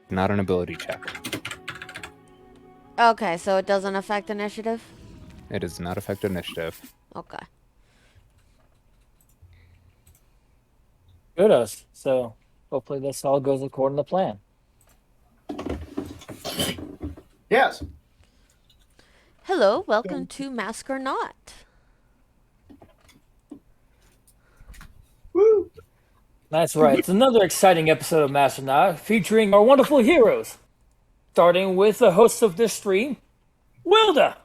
not an ability check. Okay, so it doesn't affect initiative? It does not affect initiative. Okay. Kudos. So hopefully this all goes according to plan. Yes. Hello, welcome to Mask or Not. Woo. That's right. It's another exciting episode of Masternaut featuring our wonderful heroes. Starting with the host of this stream, Wilda,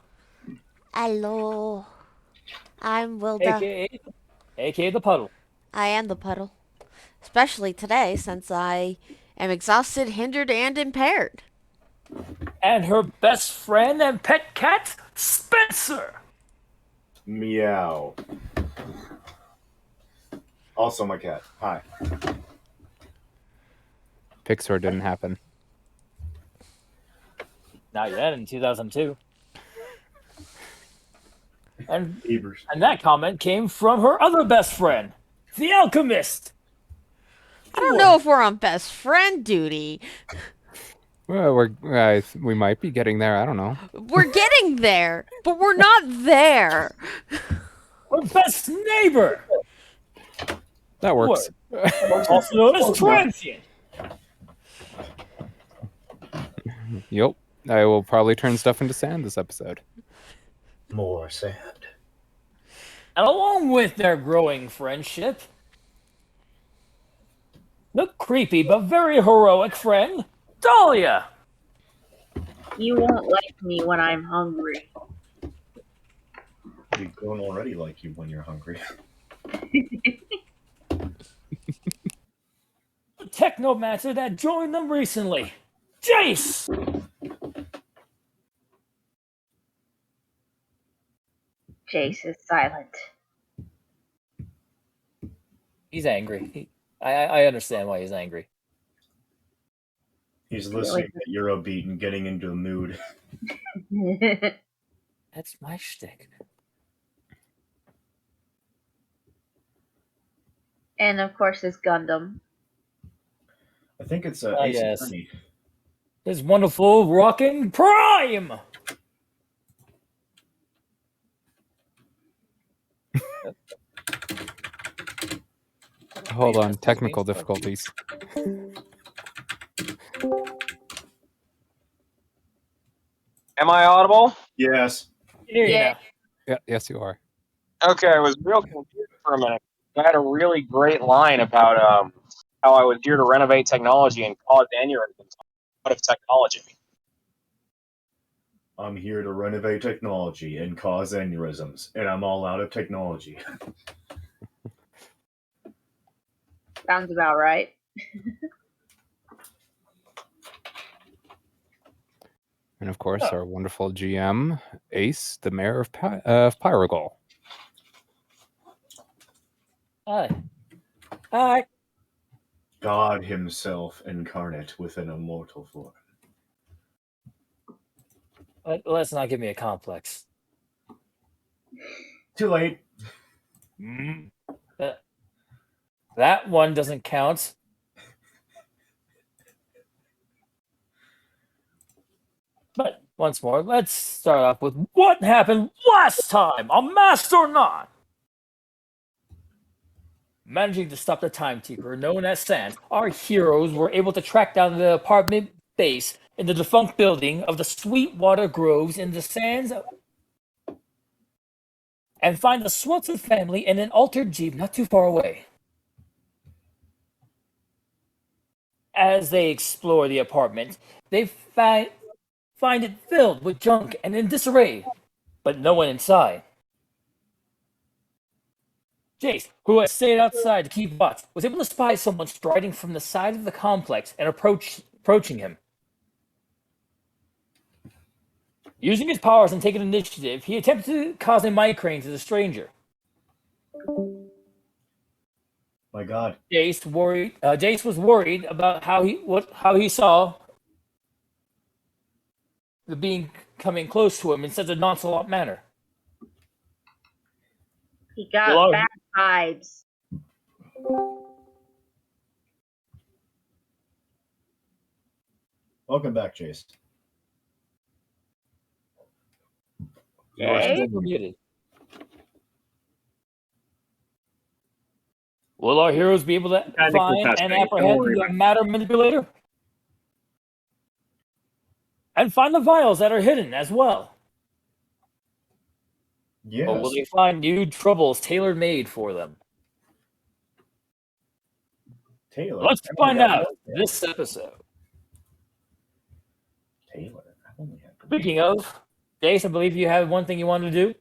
Hello. I'm Wilda. aka the Puddle. I am the puddle. Especially today, since I am exhausted, hindered, and impaired. And her best friend and pet cat, Spencer. Meow. Also my cat. Hi. Pixar didn't happen. Not yet, in 2002. And Evers. that comment came from her other best friend, the Alchemist. I don't know if we're on best friend duty. Well, we might be getting there. I don't know. We're getting there, but we're not there. Her best neighbor, That works. also known as Transient. Yep. I will probably turn stuff into sand this episode. More sand. And along with their growing friendship, the creepy but very heroic friend, Dahlia. You won't like me when I'm hungry. We don't already like you when you're hungry. The technomancer that joined them recently, Jace. Jace is silent. He's angry. I understand why he's angry. He's listening to Eurobeat and getting into the mood. That's my shtick. And of course his Gundam. I think it's Yes. Attorney. His wonderful rockin' Prime. Hold on. Technical difficulties. Am I audible? Yes. Here you Yeah. go. Yeah, yes, you are. Okay, I was real confused for a minute. I had a really great line about how I was here to renovate technology and cause aneurysms out of technology. I'm here to renovate technology and cause aneurysms, and I'm all out of technology. Sounds about right. And of course, our wonderful GM, Ace, the mayor of Pyragol. Hi. God himself incarnate with an immortal form. Let's not give me a complex. Too late. That one doesn't count. But once more, let's start off with what happened last time on Master or Not. Managing to stop the Timekeeper, known as Sand, our heroes were able to track down the apartment base in the defunct building of the Sweetwater Groves in the sands and find the Swelton family in an altered jeep not too far away. As they explore the apartment, they find it filled with junk and in disarray, but no one inside. Jace, who had stayed outside to keep watch, was able to spy someone striding from the side of the complex and approaching him. Using his powers and taking initiative, he attempted to cause a migraine to the stranger. My God. Jace was worried about how he saw the being coming close to him in such a nonchalant manner. He got bad vibes. Welcome back, Chase. Jay? Muted. Will our heroes be able to Technical find testing, and don't apprehend worry the about it. matter manipulator? And find the vials that are hidden as well? Yes. Or will they find new troubles tailor-made for them? Taylor. Let's I've only find got out one. this episode. Taylor. I've only had one. Speaking of, Jace, I believe you have one thing you wanted to do.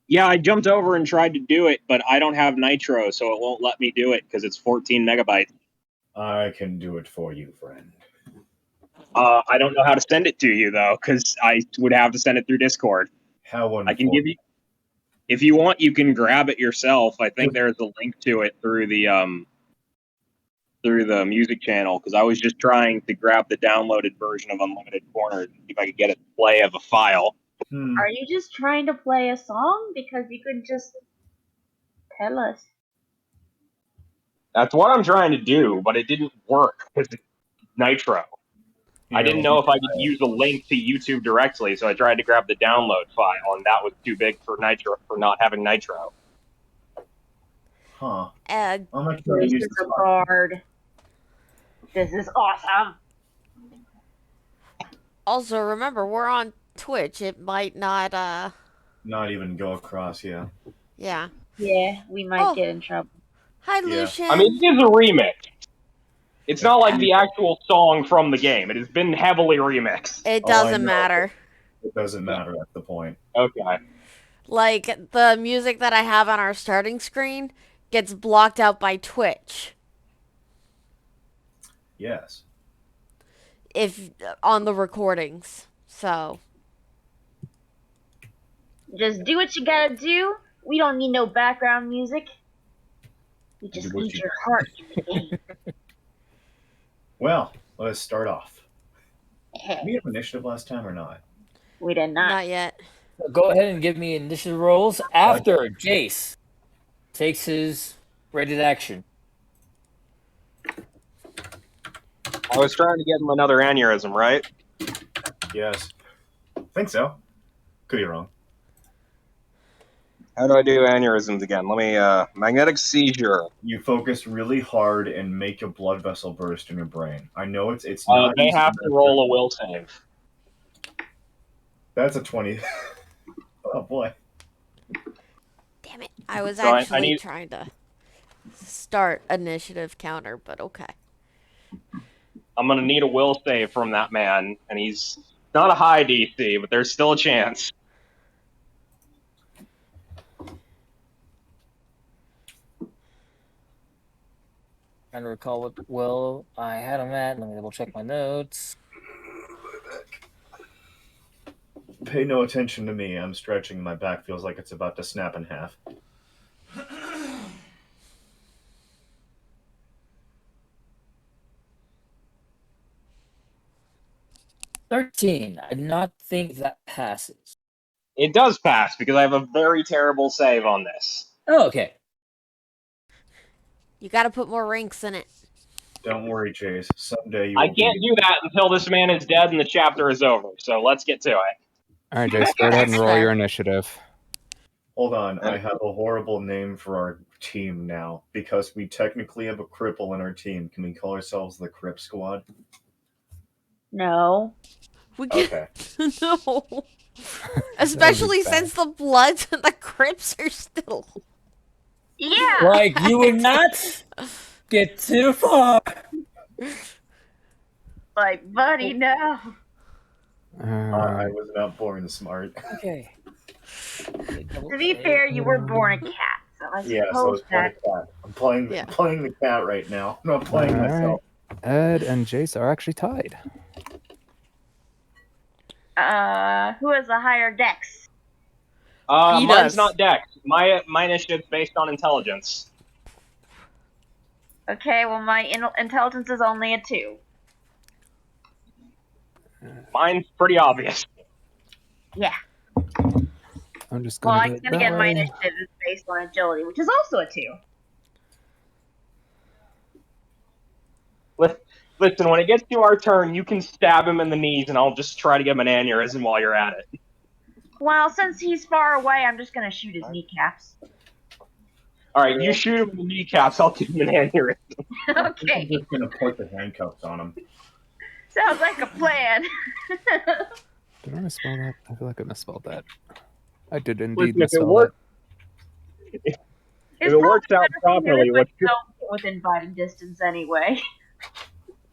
Yeah, I jumped over and tried to do it, but I don't have Nitro, so it won't let me do it because it's 14 megabytes. I can do it for you, friend. I don't know how to send it to you, though, because I would have to send it through Discord. How wonderful. I can give you... If you want, you can grab it yourself. I think there's a link to it through the music channel, because I was just trying to grab the downloaded version of Unlimited Corner, see if I could get a play of a file. Are you just trying to play a song? Because you could just tell us. That's what I'm trying to do, but it didn't work because it's Nitro. I didn't know if I could use a link to YouTube directly, so I tried to grab the download file, and that was too big for Nitro for not having Nitro. Huh. And I'm not sure to This use is this a card. This is awesome. also remember, we're on Twitch. It might not. Not even go across, yeah. Yeah. Yeah, we might Oh. get in trouble. Hi, Yeah. Lucian. I mean, it is a remix. It's not like the actual song from the game. It has been heavily remixed. It Oh, I doesn't know. matter. It doesn't matter at the point. Okay. Like the music that I have on our starting screen gets blocked out by Twitch Yes. if on the recordings. So Just do what you gotta do. We don't need no background music. We just Do what need you- your heart in the game. Well, let's start off. Did we have initiative last time or not? We did not. not yet. Go ahead and give me initiative rolls after Jace takes his rated action. I was trying to get him another aneurysm, right? Yes. Think so. Could be wrong. How do I do aneurysms again? Let me, magnetic seizure. You focus really hard and make a blood vessel burst in your brain. I know it's not. They easy have to roll a will save. That's a 20. Oh boy. Damn it. I was So I actually need- trying to start initiative counter, but okay. I'm gonna need a will save from that man, and he's not a high DC, but there's still a chance. Trying to recall what will I had him at. Let me double check my notes. Pay no attention to me. I'm stretching. My back feels like it's about to snap in half. $13. I do not think that passes. It does pass because I have a very terrible save on this. Oh, okay. You got to put more ranks in it. Don't worry, Chase. Someday you I will can't do that until this man is dead and the chapter is over. So let's get to it. All right, Jace, go ahead and roll your initiative. Hold on. I have a horrible name for our team now because we technically have a cripple in our team. Can we call ourselves the Crip Squad? No. We can Okay. no. Especially bad. since the Bloods and the Crips are still. Yeah. Like, you would not get too far. Like, buddy, no. I was not born smart. Okay. To be fair, you were born a cat, so I Yeah, so I was suppose playing that. a cat. I'm playing, Yeah. playing the cat right now. I'm not playing All right. myself. Ed and Jace are actually tied. Who has a higher dex? He Mine's does. not dex. My initiative's based on intelligence. Okay, well, my intelligence is only a 2. Mine's pretty obvious. Yeah. I'm just Well, gonna I do it can that get my way. initiative is based on agility, which is also a 2. Listen, when it gets to our turn, you can stab him in the knees, and I'll just try to give him an aneurysm while you're at it. Well, since he's far away, I'm just gonna shoot his kneecaps. All right, you shoot him in the kneecaps. I'll give him an aneurysm. I'm Okay, just gonna put the handcuffs on him. sounds like a plan. Did I misspell that? I feel like I misspelled that. I did indeed Listen, if it misspell works, It's if it works probably out better for properly, him what if I don't get within biting distance anyway.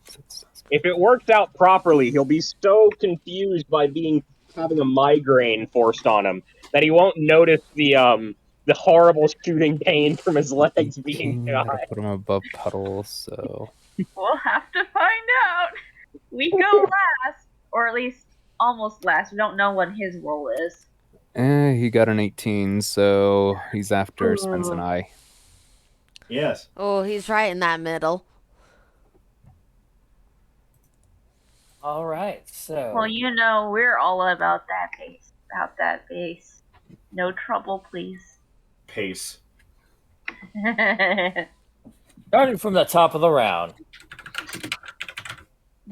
that. if it works out properly, he'll be so confused by having a migraine forced on him that he won't notice the horrible shooting pain from his legs being King, I high. put him above puddle, so We'll have to find out. We go last, or at least almost last. We don't know what his role is. he got an 18, so he's after Spence and I. Yes. Oh, he's right in that middle. All right, so Well, you know, we're all about that base. About that base. No trouble, please. Pace. starting from the top of the round,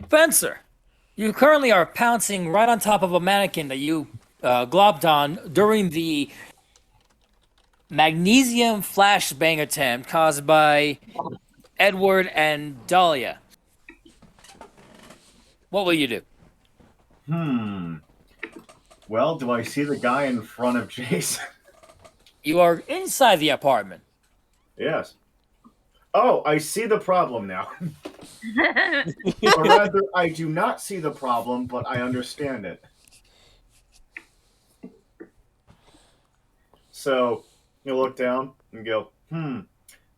Spencer, you currently are pouncing right on top of a mannequin that you globbed on during the magnesium flashbang attempt caused by Edward and Dahlia. What will you do? Well, do I see the guy in front of Jason? You are inside the apartment. Yes. Oh, I see the problem now. Or rather, I do not see the problem, but I understand it. So, you look down and go,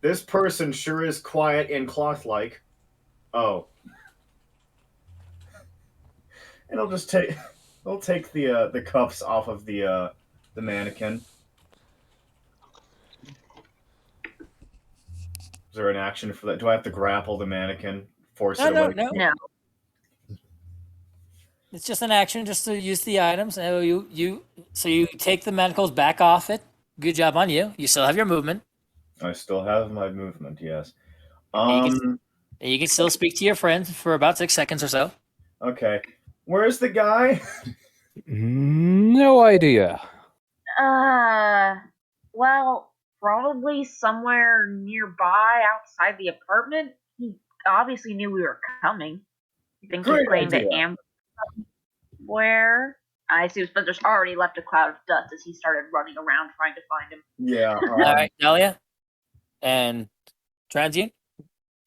this person sure is quiet and cloth-like. Oh. And I'll just take the cuffs off of the mannequin. Is there an action for that? Do I have to grapple the mannequin? Force it away? No. No. It's just an action, just to use the items. So you take the manacles back off it. Good job on you. You still have your movement. I still have my movement, yes. And you can still speak to your friends for about 6 seconds or so. Okay. Where's the guy? No idea. Well, probably somewhere nearby outside the apartment. He obviously knew we were coming. You think Great he's playing idea. the ambush somewhere? I assume Spencer's already left a cloud of dust as he started running around trying to find him. Yeah. All right, Dahlia and Transient.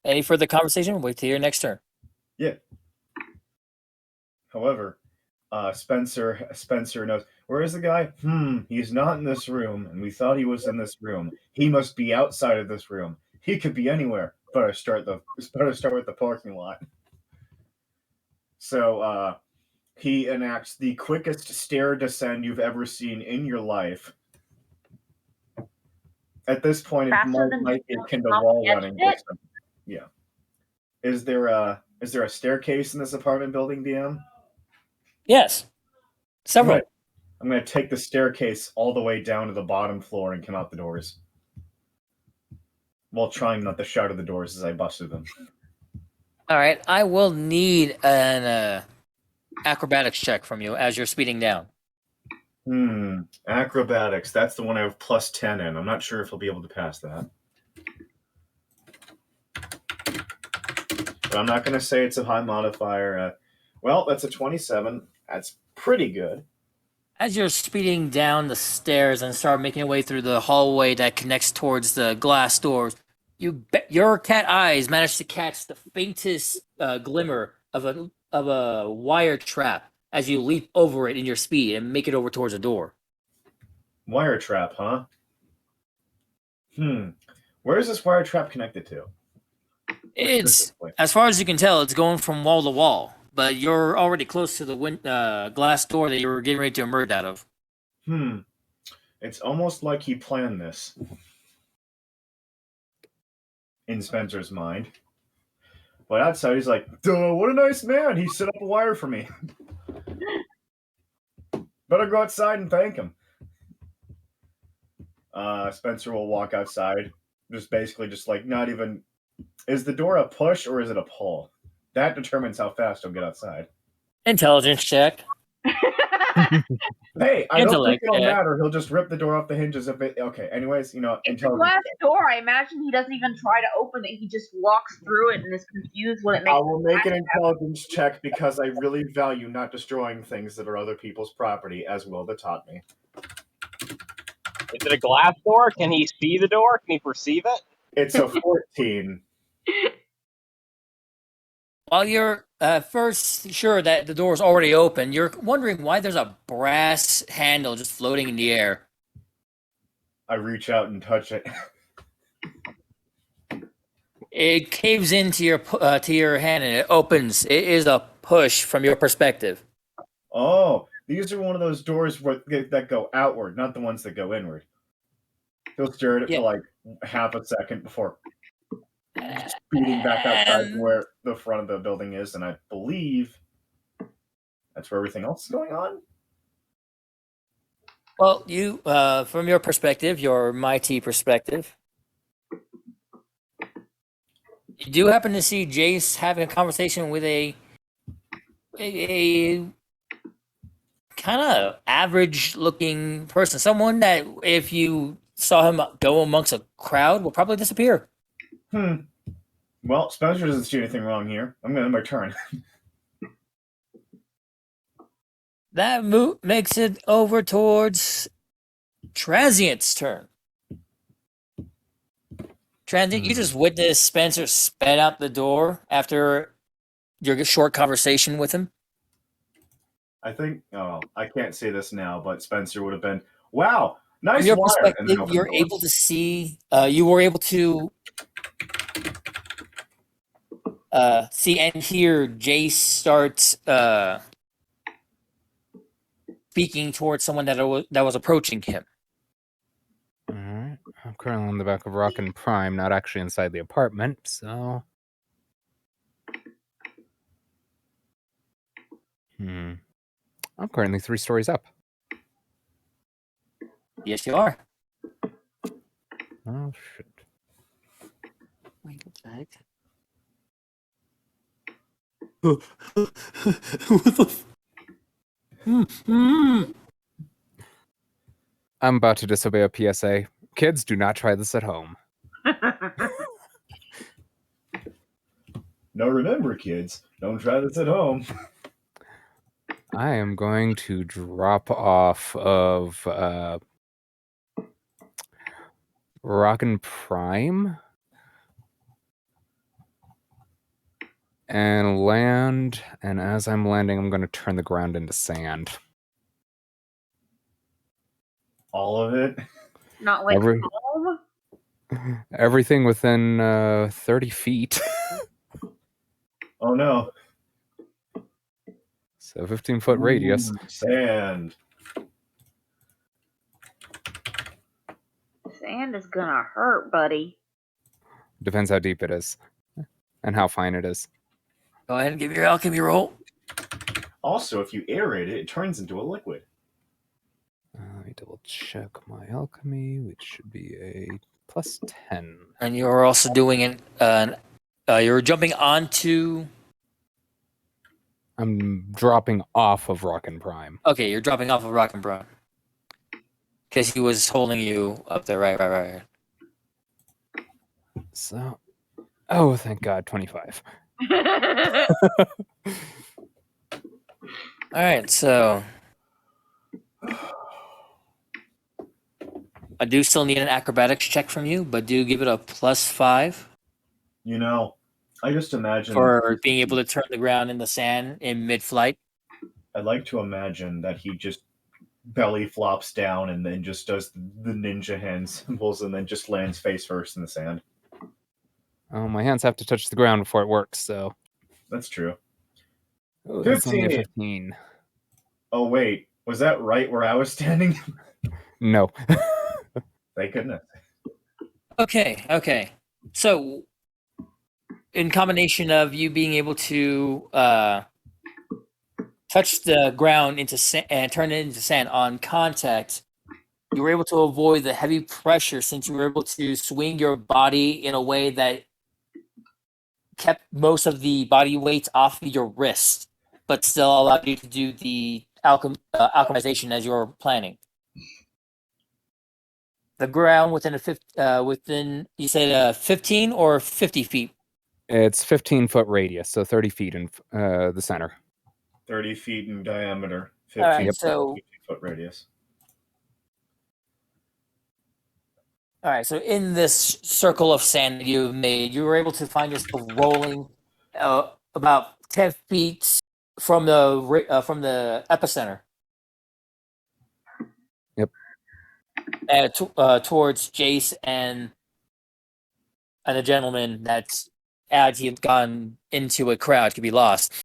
Any further conversation? Wait till your next turn. Yeah. However, Spencer knows. Where is the guy? He's not in this room, and we thought he was in this room. He must be outside of this room. He could be anywhere. Better start with the parking lot. So he enacts the quickest stair descend you've ever seen in your life. At this point, it Faster than might be akin to off wall the edge running. of it? Yeah. Is there a staircase in this apartment building, DM? Yes, several. I'm going to take the staircase all the way down to the bottom floor and come out the doors. While trying not to shout at the doors as I busted them. All right, I will need an acrobatics check from you as you're speeding down. Acrobatics. That's the one I have plus 10 in. I'm not sure if I'll be able to pass that. But I'm not going to say it's a high modifier. Well, that's a 27. That's pretty good. As you're speeding down the stairs and start making your way through the hallway that connects towards the glass doors, your cat eyes manage to catch the faintest glimmer of a wire trap as you leap over it in your speed and make it over towards the door. Wire trap, huh? Where is this wire trap connected to? It's, as far as you can tell, it's going from wall to wall, but you're already close to the glass door that you were getting ready to emerge out of. It's almost like he planned this. In Spencer's mind. But outside, he's like, duh, what a nice man. He set up a wire for me. Better go outside and thank him. Spencer will walk outside. Just basically just like not even... Is the door a push or is it a pull? That determines how fast I'll get outside. Intelligence check. Hey, I don't think Intellect, it'll yeah. matter. He'll just rip the door off the hinges if it. Okay. Anyways, It's a intelligence. glass door. I imagine he doesn't even try to open it. He just walks through it and is confused when it makes. I will make an intelligence check because I really value not destroying things that are other people's property, as Wilda taught me. Is it a glass door? Can he see the door? Can he perceive it? It's a 14. While you're first sure that the door is already open, you're wondering why there's a brass handle just floating in the air. I reach out and touch it. It caves into your hand and it opens. It is a push from your perspective. Oh, these are one of those doors that go outward, not the ones that go inward. He'll stare at it Yeah. for like half a second before speeding back outside to where the front of the building is, and I believe that's where everything else is going on. Well, you, from your perspective, your mighty perspective, you do happen to see Jace having a conversation with a kind of average-looking person, someone that if you saw him go amongst a crowd will probably disappear. Well, Spencer doesn't see anything wrong here. I'm gonna end my turn. That makes it over towards Transient's turn. Transient, you just witnessed Spencer sped out the door after your short conversation with him. I think. Oh, I can't say this now, but Spencer would have been. Wow, nice From your wire. And then perspective, open you're the door. able to see. You were able to see and hear Jace start speaking towards someone that was approaching him. All right. I'm currently on the back of Rockin' Prime, not actually inside the apartment, so. I'm currently 3 stories up. Yes, you are. Oh, shit. Wait, what the heck? What the I'm about to disobey a PSA. Kids, do not try this at home. No, remember, kids, don't try this at home. I am going to drop off of Rockin' Prime and land, and as I'm landing, I'm going to turn the ground into sand. All of it. Not like Every- home. Everything within 30 feet. Oh no. So 15-foot radius. Sand. Sand is gonna hurt, buddy. Depends how deep it is and how fine it is. Go ahead and give your alchemy roll. Also, if you aerate it, it turns into a liquid. Let me double check my alchemy, which should be a plus 10. And you're also doing you're jumping onto. I'm dropping off of Rockin' Prime. Okay, you're dropping off of Rock and Brown. Because he was holding you up there. Right. So, oh, thank God, 25. Alright, so. I do still need an acrobatics check from you, but do give it a +5 I just imagine. for being able to turn the ground in the sand in mid-flight. I'd like to imagine that he just belly flops down and then just does the ninja hand symbols and then just lands face first in the sand. Oh, my hands have to touch the ground before it works, so. That's true. Oh, that's only a 15. 15. Oh wait, was that right where I was standing? No. Thank goodness. Okay. So, in combination of you being able to touch the ground into and turn it into sand on contact, you were able to avoid the heavy pressure since you were able to swing your body in a way that kept most of the body weight off of your wrist, but still allowed you to do the alchemization as you were planning. The ground within within you said 15 or 50 feet. It's 15-foot radius, so 30 feet in the center. 30 feet in diameter, All right, 15 so 50-foot radius. all right, so in this circle of sand that you've made, you were able to find yourself rolling about 10 feet from the epicenter. Yep. Towards Jace and the gentleman that's as he had gone into a crowd could be lost,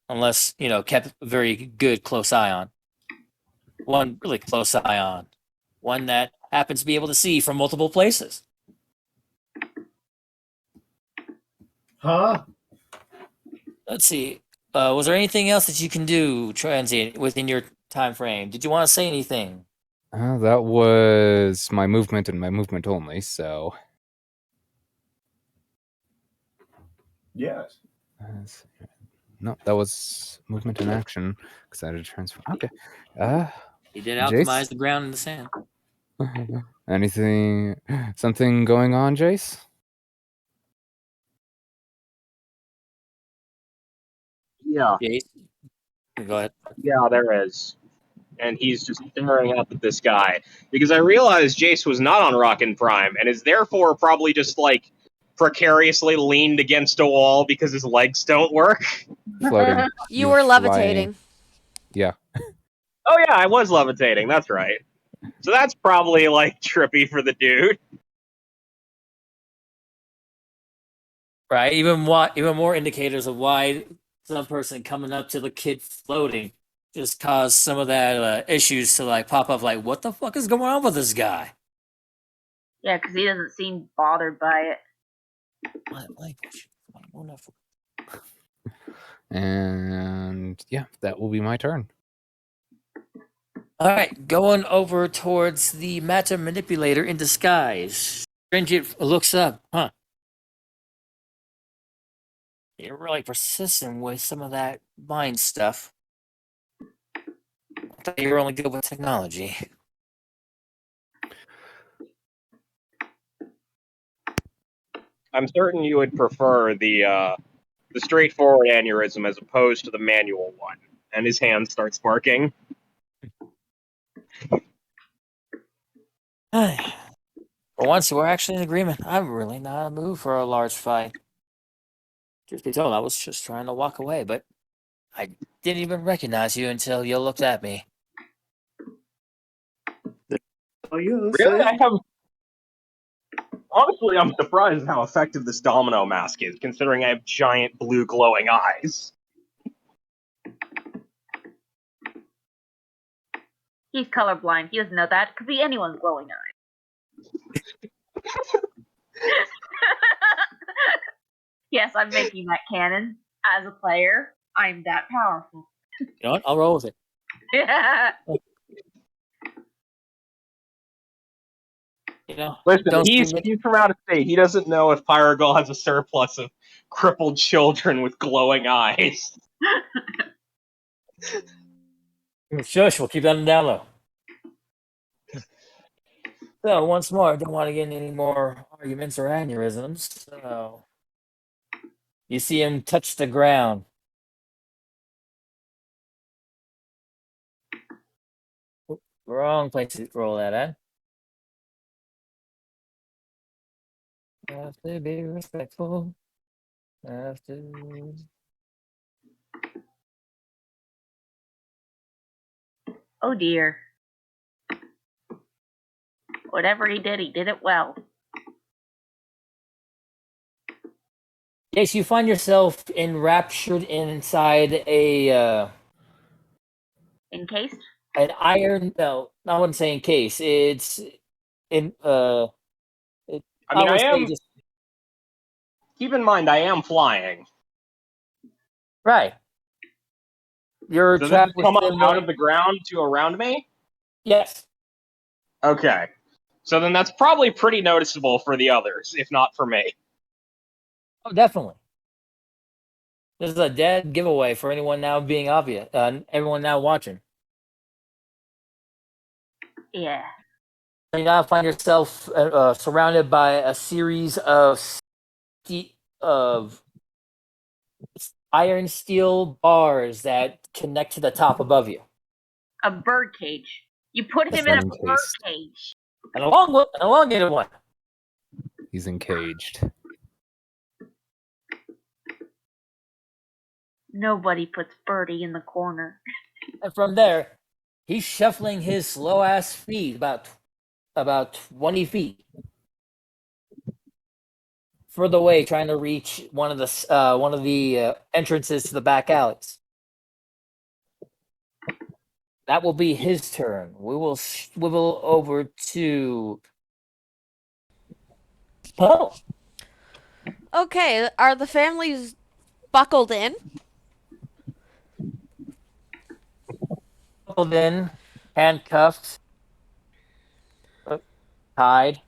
unless kept a very good close eye on. One really close eye on, one that happens to be able to see from multiple places. Huh? Let's see. Was there anything else that you can do, transient, within your time frame? Did you want to say anything? That was my movement and my movement only, so... Yes. No, that was movement and action, because I had to transfer. Okay. He did Jace? alchemize the ground and the sand. Something going on, Jace? Yeah, Jace, go ahead. yeah, there is. And he's just staring up at this guy. Because I realized Jace was not on Rockin' Prime, and is therefore probably just, like, precariously leaned against a wall because his legs don't work. Floating. You were flying. levitating. Yeah. Oh yeah, I was levitating, that's right. So that's probably, like, trippy for the dude. Right, even more indicators of why some person coming up to the kid floating just caused some of that issues to like pop up. Like, what the fuck is going on with this guy? Yeah, because he doesn't seem bothered by it. What language? Wonderful. And yeah, that will be my turn. All right, going over towards the matter manipulator in disguise. Stringent looks up, huh? You're really persistent with some of that mind stuff. I thought you were only good with technology. I'm certain you would prefer the straightforward aneurysm as opposed to the manual one. And his hand starts sparking. For once, we're actually in agreement. I'm really not in the mood for a large fight. Truth be told, I was just trying to walk away, but I didn't even recognize you until you looked at me. Really? Honestly, I'm surprised how effective this domino mask is, considering I have giant blue glowing eyes. He's colorblind. He doesn't know that. It could be anyone's glowing eye. Yes, I'm making that canon. As a player, I'm that powerful. You know what? I'll roll with it. Yeah. Listen, don't he's from out of state. He doesn't know if Pyrogal has a surplus of crippled children with glowing eyes. Shush, we'll keep that on down low. So, once more, I don't want to get any more arguments or aneurysms. So, you see him touch the ground. Wrong place to roll that at. Have to be respectful. Have to. Oh dear. Whatever he did it well. Yes, you find yourself enraptured inside a Encased? an iron. No, I wouldn't say encase. It's in I mean, would I say am. just- Keep in mind, I am flying. right. You're So this trapped has come within up out of the ground to around me? Yes. Okay. So then that's probably pretty noticeable for the others, if not for me. Oh, definitely. This is a dead giveaway for anyone now being obvious. Everyone now watching. Yeah. You now find yourself surrounded by a series of iron steel bars that connect to the top above you. A bird cage. You put him in a bird Encased. cage. An elongated one. He's encaged. Nobody puts Birdie in the corner. And from there, he's shuffling his slow ass feet about 20 feet further away, trying to reach one of the entrances to the back alleys. That will be his turn. We will swivel over to Poe. Okay, are the families buckled in? Buckled in, handcuffed, tied.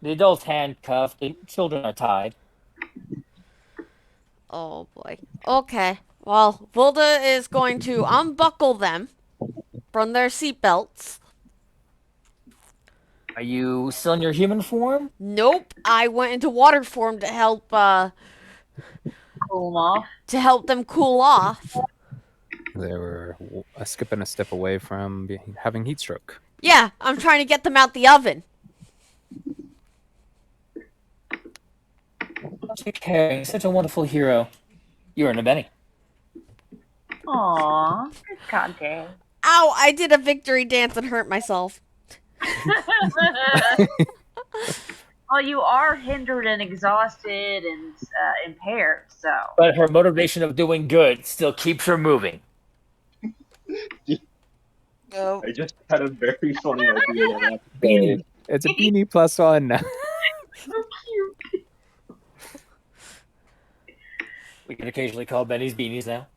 The adults handcuffed. The children are tied. Oh boy. Okay. Well, Volda is going to unbuckle them from their seatbelts. Are you still in your human form? Nope, I went into water form to help Cool him off. them cool off. They were a skip and a step away from having heat stroke. Yeah, I'm trying to get them out the oven. You're caring, such a wonderful hero. You earned a Benny. Aww. Good Conte. Ow, I did a victory dance and hurt myself. Well, you are hindered and exhausted and impaired, so. But her motivation of doing good still keeps her moving. Oh. I just had a very funny idea. on that. Beanie. It's a beanie plus one. So cute. We can occasionally call Benny's beanies now.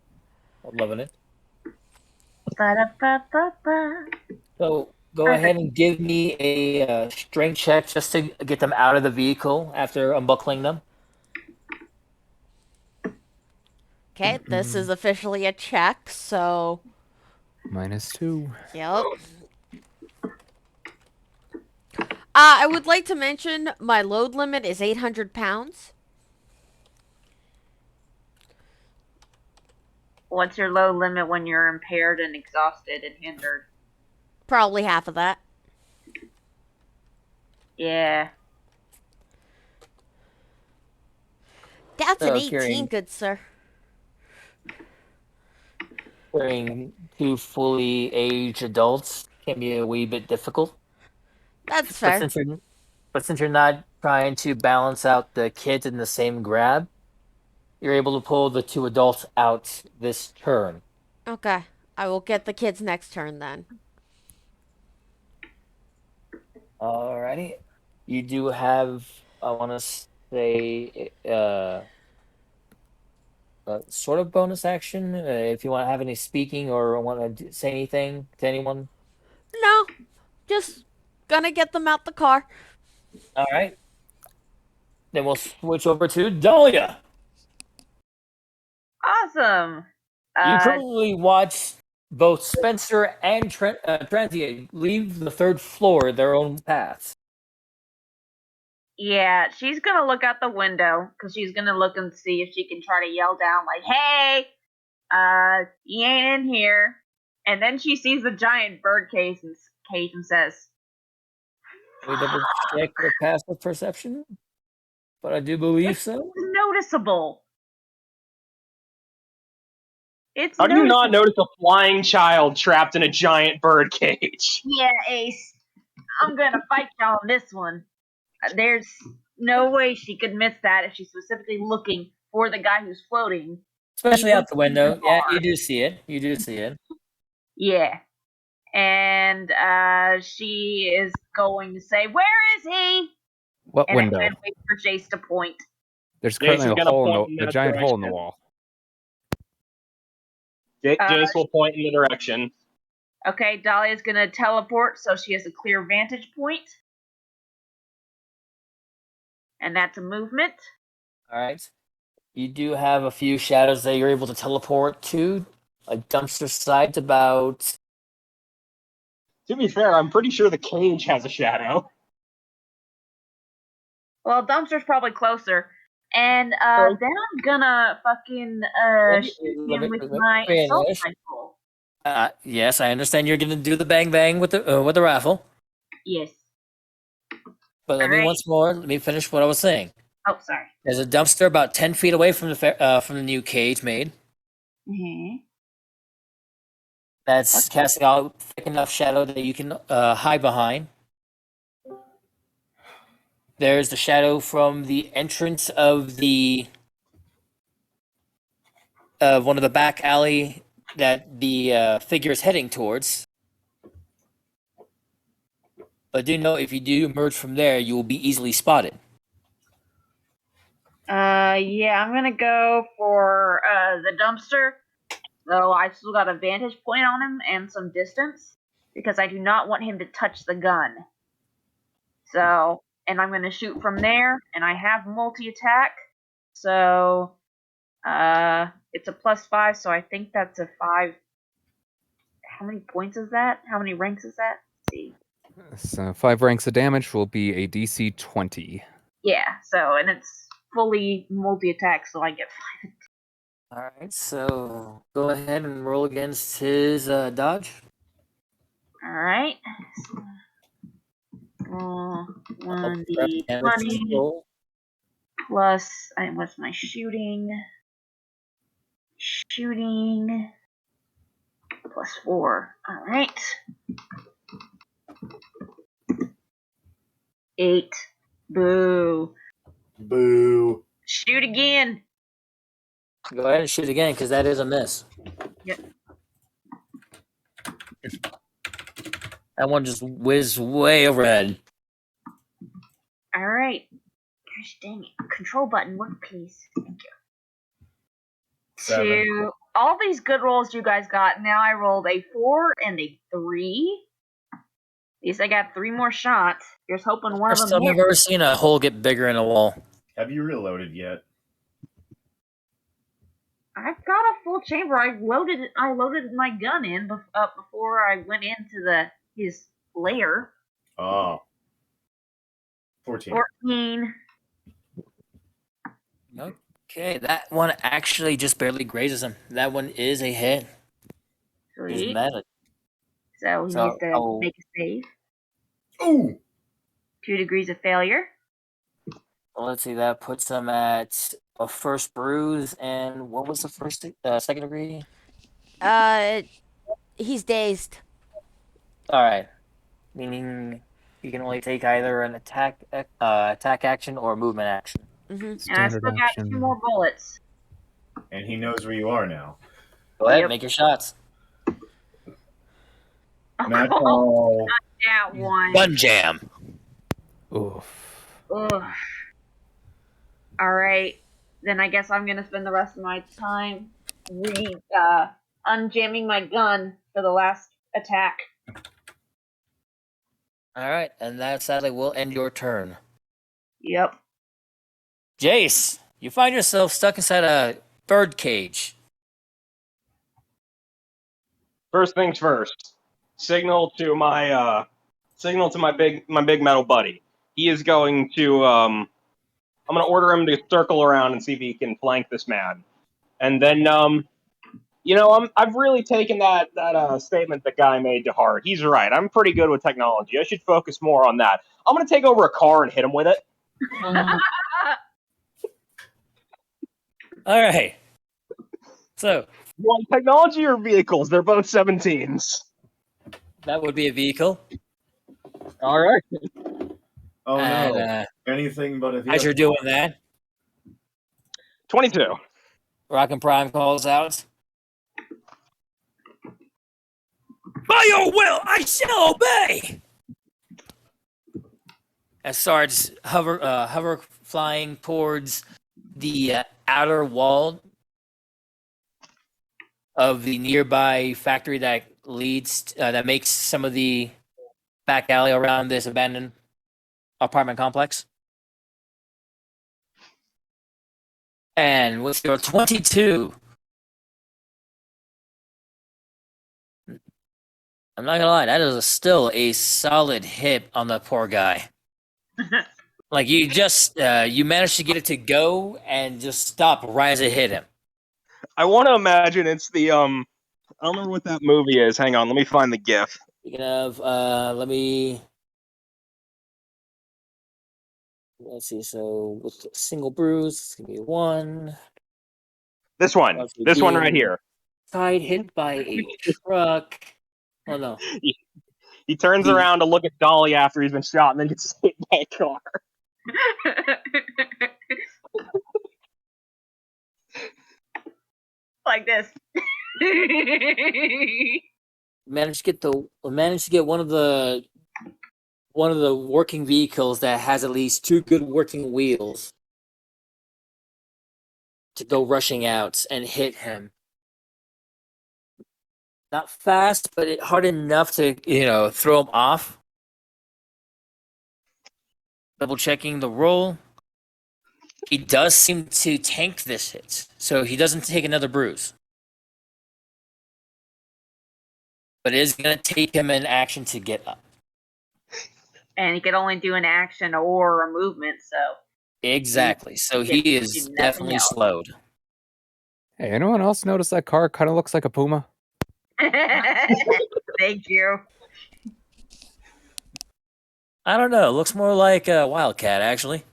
I'm loving it. Ba-da-ba-ba-ba. So go ahead and give me a strength check just to get them out of the vehicle after unbuckling them. Okay, this is officially a check, so -2. yep. I would like to mention my load limit is 800 pounds. What's your low limit when you're impaired and exhausted and hindered? Probably half of that. Yeah. That's an So 18, carrying- good sir. Carrying two fully aged adults can be a wee bit difficult. That's But fair. since you're not trying to balance out the kids in the same grab, you're able to pull the two adults out this turn. Okay, I will get the kids next turn then. Alrighty. You do have, I want to say, sort of bonus action. If you want to have any speaking or want to say anything to anyone. No, just gonna get them out the car. All right. Then we'll switch over to Dahlia. Awesome. You currently watch both Spencer and Transient leave the third floor their own paths. Yeah, she's gonna look out the window because she's gonna look and see if she can try to yell down like, "Hey, you ain't in here." And then she sees the giant bird cage and says, We double check your passive perception, but I do believe so. "It's noticeable. It's How do you not noticeable." notice a flying child trapped in a giant bird cage? Yeah, Ace. I'm gonna fight y'all on this one. There's no way she could miss that if she's specifically looking for the guy who's floating. Especially out the window. Even Yeah, more. you do see it. You do see it. Yeah. And she is going to say, "Where is he?" What And window? then wait for Jace to point. There's Jason's currently a gonna hole, point in a that giant hole in the direction. wall. Jace will point in the direction. Okay, Dahlia's going to teleport so she has a clear vantage point. And that's a movement. All right. You do have a few shadows that you're able to teleport to. A dumpster site about. To be fair, I'm pretty sure the cage has a shadow. Well, dumpster's probably closer. And Oh. then I'm gonna fucking shoot him with my assault rifle. Yes, I understand you're gonna do the bang bang with the rifle. Yes. But let me Alright. once more. Let me finish what I was saying. Oh, sorry. There's a dumpster about 10 feet away from the new cage made. Mm-hmm. That's casting out thick enough shadow that you can hide behind. There's the shadow from the entrance of one of the back alley that the figure is heading towards. But do know if you do emerge from there, you will be easily spotted. Yeah, I'm gonna go for the dumpster. Though I still got a vantage point on him and some distance because I do not want him to touch the gun. So, and I'm gonna shoot from there, and I have multi-attack. So, it's a +5, so I think that's a 5. How many points is that? How many ranks is that? Let's see. So 5 ranks of damage will be a DC 20. Yeah, so, and it's fully multi-attack, so I get 5. All right, so go ahead and roll against his dodge. Alright. 1d20 plus, what's my shooting? Shooting +4. Alright. 8. Boo. Boo. Shoot again. Go ahead and shoot again, because that is a miss. Yep. That one just whizzed way overhead. Alright. Gosh dang it. Control button, work please. Thank you. 7. To all these good rolls you guys got, now I rolled a 4 and a 3. At least I got 3 more shots. Here's hoping one of First them time I've hits. ever seen a hole get bigger in a wall. Have you reloaded yet? I've got a full chamber. I loaded my gun in before I went into his lair. Ah. 14. 14. Okay, that one actually just barely grazes him. That one is a hit. He's Sweet. mad. So he So, needs to make a save. Ooh! 2 degrees of failure. Well, let's see, that puts him at a first bruise, and what was the second degree? He's dazed. All right, meaning you can only take either an attack action or a movement action. Mm-hmm. And I Standard still got action. 2 more bullets. And he knows where you are now. Go ahead, Yep. make your shots. Natural. That one. Gun jam. Oof. Ugh. Alright. Then I guess I'm gonna spend the rest of my time unjamming my gun for the last attack. All right, and that sadly will end your turn. Yep. Jace, you find yourself stuck inside a bird cage. First things first. Signal to my big metal buddy. He is going to I'm gonna order him to circle around and see if he can flank this man. And then I've really taken that statement the guy made to heart. He's right. I'm pretty good with technology. I should focus more on that. I'm gonna take over a car and hit him with it. All right. So Well, technology or vehicles? They're both 17s. that would be a vehicle. All right. Oh And, no. Anything but a vehicle. as you're doing that, 22. Rockin' Prime calls out. By your will, I shall obey. As Sarge hover flying towards the outer wall of the nearby factory that that makes some of the back alley around this abandoned apartment complex. And with your 22, I'm not gonna lie, that is still a solid hit on the poor guy. Like you just you managed to get it to go and just stop right as it hit him. I want to imagine it's the I don't remember what that movie is. Hang on, let me find the GIF. Speaking of, let's see. So with the single bruise, it's gonna be 1. This one right here. Side hit by a truck. Oh no! He turns around to look at Dolly after he's been shot, and then gets hit by a car. Like this. Managed to get one of the working vehicles that has at least 2 good working wheels to go rushing out and hit him. Not fast, but hard enough to throw him off. Double checking the roll. He does seem to tank this hit, so he doesn't take another bruise. But it is going to take him an action to get up. And he could only do an action or a movement, so. Exactly. So he is definitely slowed. Hey, anyone else notice that car kind of looks like a Puma? Thank you. I don't know. It looks more like a Wildcat, actually.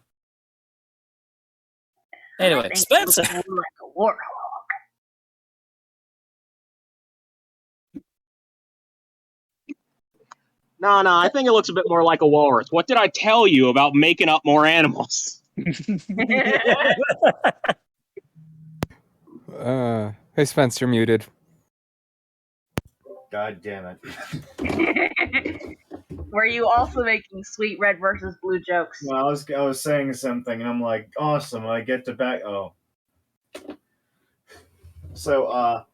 Anyway, I think Spencer. it looks more like a warthog. No, I think it looks a bit more like a walrus. What did I tell you about making up more animals? Hey, Spence, you're muted. God damn it. Were you also making sweet red versus blue jokes? Well, I was saying something, and I'm like, awesome, I get to back. Oh. So,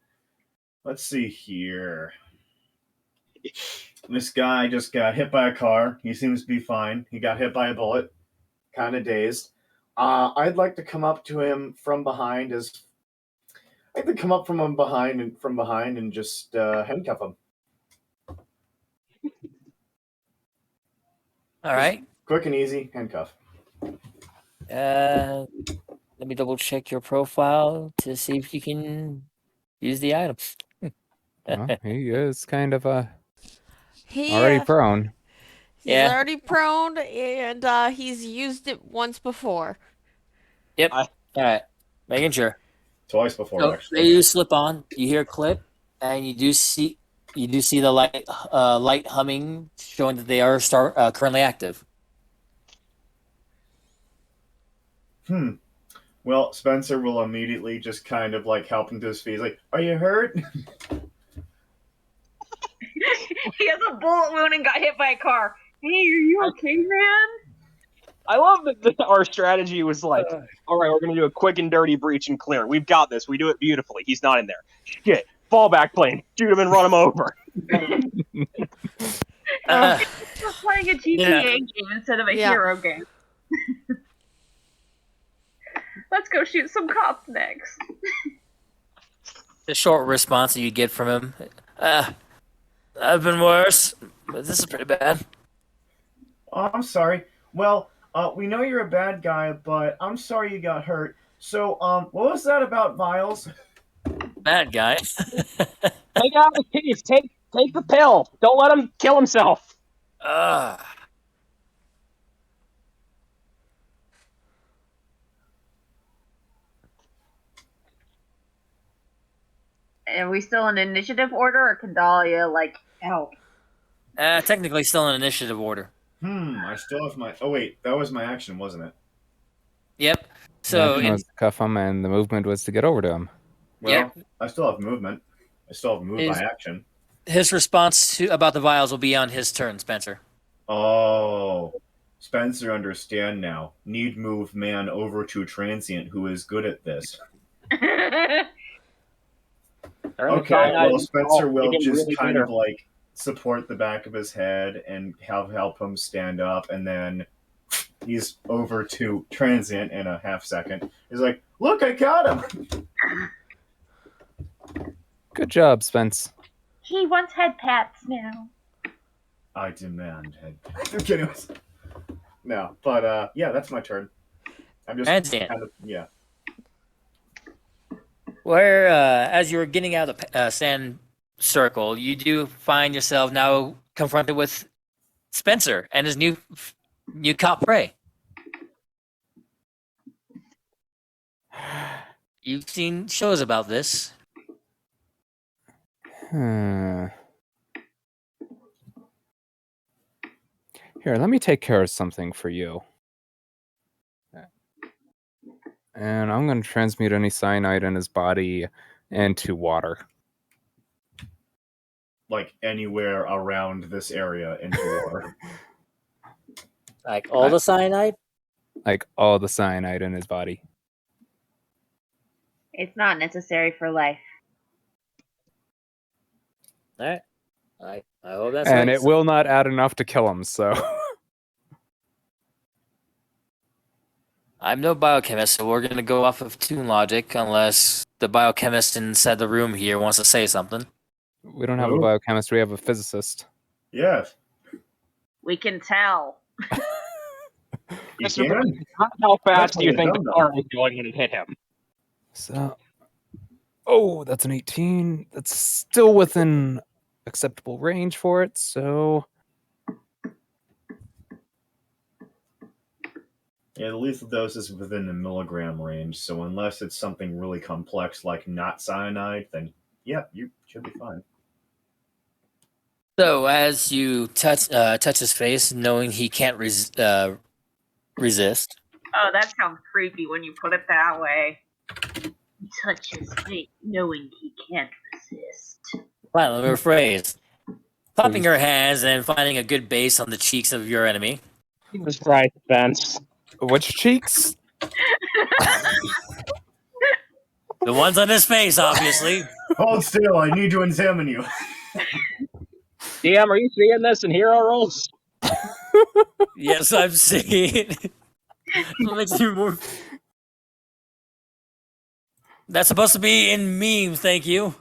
let's see here. This guy just got hit by a car. He seems to be fine. He got hit by a bullet. Kind of dazed. I'd like to come up to him from behind and just handcuff him. All right. Quick and easy handcuff. Let me double check your profile to see if you can use the item. Well, he is kind of He, already prone. he's Yeah. already prone, and he's used it once before. Yep. All right. Making sure. Twice before, So actually. they do slip on. You hear a clip, and you do see the light humming, showing that they are currently active. Well, Spencer will immediately just kind of like help him to his feet. He's like, "Are you hurt?" He has a bullet wound and got hit by a car. Hey, are you okay, man? I love that our strategy was like, all right, we're going to do a quick and dirty breach and clear. We've got this. We do it beautifully. He's not in there. Shit. Fallback plane. Shoot him and run him over. We're playing a GTA game instead of a Yeah. hero game. Let's go shoot some cops next. The short response that you get from him, I've been worse, but this is pretty bad. Oh, I'm sorry. Well, we know you're a bad guy, but I'm sorry you got hurt. So, what was that about vials? Bad guy. Take out the keys. Take the pill. Don't let him kill himself. Are we still in initiative order, or can Dahlia, help? Technically still in initiative order. I still have my... Oh, wait. That was my action, wasn't it? Yep. The So action was to cuff him, and the movement was to get over to him. Well, Yep. I still have movement. I still have move by action. his response about the vials will be on his turn, Spencer. Oh. Spencer understand now. Need move man over to transient who is good at this. Okay, well, Spencer will just kind of like support the back of his head and help him stand up, and then he's over to transient in a half second. He's like, "Look, I got him." Good job, Spence. He wants head pats now. I demand head. Anyways, no, but yeah, that's my turn. I'm just Transient. kind of yeah. Where, as you're getting out of the sand circle, you do find yourself now confronted with Spencer and his new cop prey. You've seen shows about this. Here, let me take care of something for you. And I'm going to transmute any cyanide in his body into water. Like anywhere around this area into water. Like all the cyanide? Like all the cyanide in his body. It's not necessary for life. All right. I hope that's And right. it will not add enough to kill him, so... I'm no biochemist, so we're going to go off of Toon logic unless the biochemist inside the room here wants to say something. We don't have a Who? biochemist, we have a physicist. Yes, We can tell. you Mr. can. How fast That's do you what think we've the done, car was going when it hit him? So... Oh, that's an 18. That's still within acceptable range for it, so... Yeah, the lethal dose is within the milligram range, so unless it's something really complex like not cyanide, then yeah, you should be fine. So as you touch his face, knowing he can't resist, Oh, that sounds creepy when you put it that way. Touch his face, knowing he can't resist. fine, let me rephrase. Clapping your hands and finding a good base on the cheeks of your enemy. Jesus Christ, Spence. Which cheeks? The ones on his face, obviously. Hold still, I need to examine you. DM, are you seeing this in hero rolls? Yes, I'm seeing. What makes you more... That's supposed to be in memes, thank you.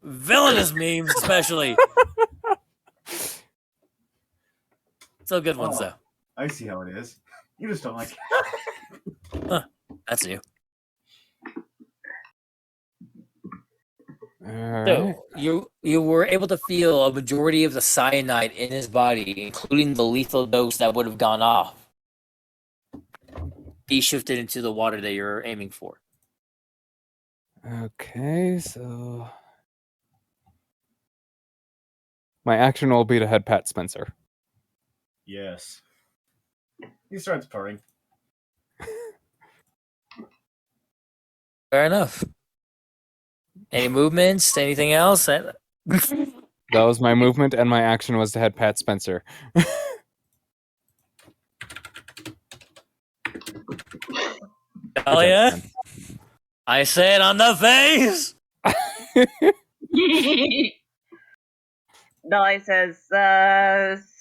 Villainous memes, especially. Still good ones, Oh. though. I see how it is. You just don't like That's you. Alright. So you were able to feel a majority of the cyanide in his body, including the lethal dose that would have gone off. He shifted into the water that you're aiming for. Okay, so... My action will be to head pat Spencer. Yes. He starts purring. Fair enough. Any movements? Anything else? That was my movement, and my action was to head pat Spencer. Hell yeah. I say it on the face. Dolly says,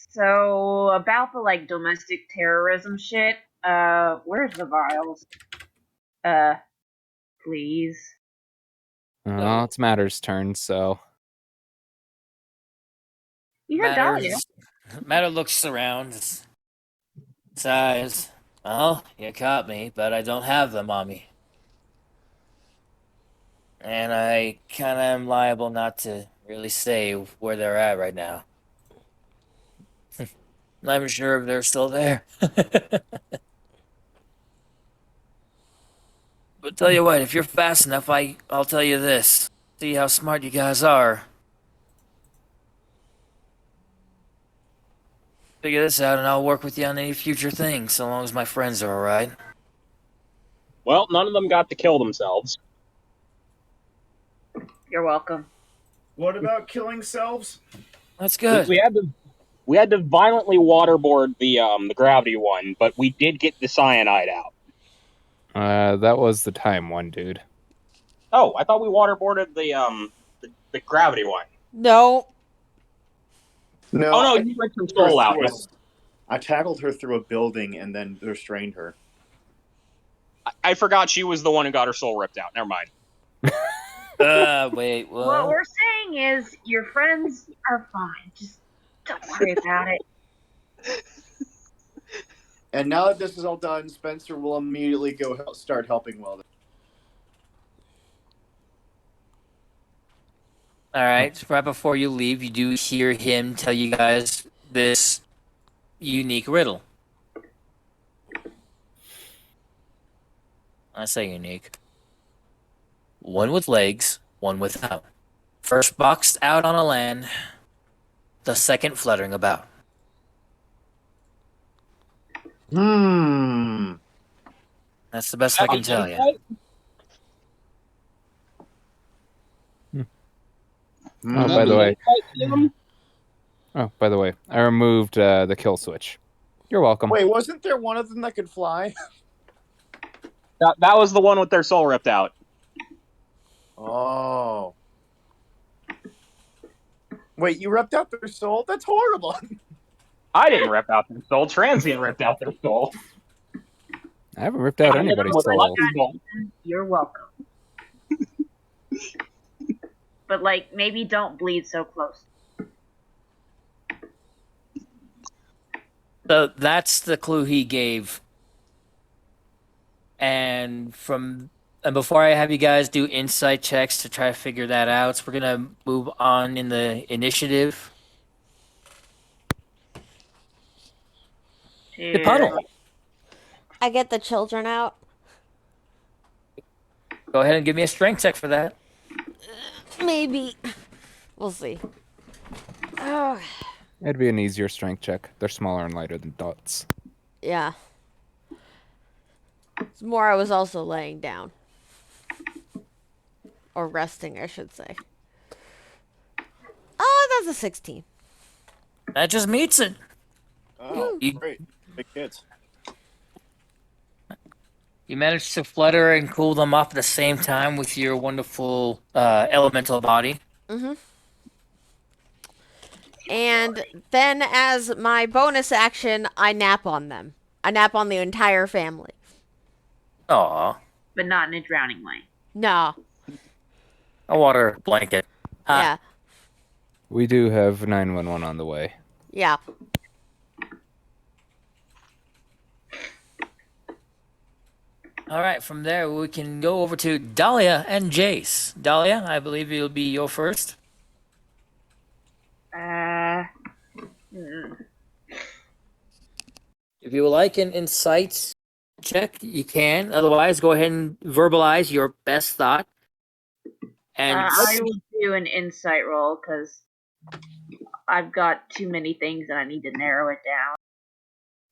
so about the like domestic terrorism shit, where's the vials? Please. Well, it's Matter's turn, so... You heard Dahlia. Matter looks around. Sighs. Well, you caught me, but I don't have them on me. And I kind of am liable not to really say where they're at right now. Not even sure if they're still there. But tell you what, if you're fast enough, I'll tell you this. See how smart you guys are. Figure this out and I'll work with you on any future things, so long as my friends are alright. Well, none of them got to kill themselves. You're welcome. What about killing selves? That's good. We had to violently waterboard the gravity one, but we did get the cyanide out. That was the time one, dude. Oh, I thought we waterboarded the gravity one. No. No. Oh no, you went control out. I tackled her through a building and then restrained her. I forgot she was the one who got her soul ripped out. Never mind. Wait, What what? we're saying is your friends are fine. Just don't worry about it. And now that this is all done, Spencer will immediately go start helping Weldon. All right, right before you leave, you do hear him tell you guys this unique riddle. I say unique. One with legs, one without. First boxed out on a land, the second fluttering about. That's the best I can tell you. Oh, by the way. Oh, by the way, I removed the kill switch. You're welcome. Wait, wasn't there one of them that could fly? That was the one with their soul ripped out. Oh. Wait, you ripped out their soul? That's horrible. I didn't rip out their soul. Transient ripped out their soul. I haven't ripped out anybody's With soul. Lucky. You're welcome. But like, maybe don't bleed so close. So that's the clue he gave. And before I have you guys do insight checks to try to figure that out, so we're gonna move on in the initiative. The puddle. I get the children out. Go ahead and give me a strength check for that. Maybe. We'll see. Oh, It'd be an easier strength check. They're smaller and lighter than dots. yeah. It's more I was also laying down. Or resting, I should say. Oh, that's a 16. That just meets it. Oh, You- great. Big kids. You managed to flutter and cool them off at the same time with your wonderful elemental body. Mm-hmm. And then as my bonus action, I nap on them. I nap on the entire family. Aw, But not in a drowning way. No. a water blanket. Yeah. We do have 911 on the way. Yeah. All right, from there we can go over to Dahlia and Jace. Dahlia, I believe it'll be your first. If you would like an insight check, you can. Otherwise, go ahead and verbalize your best thought. And I will do an insight roll because I've got too many things and I need to narrow it down.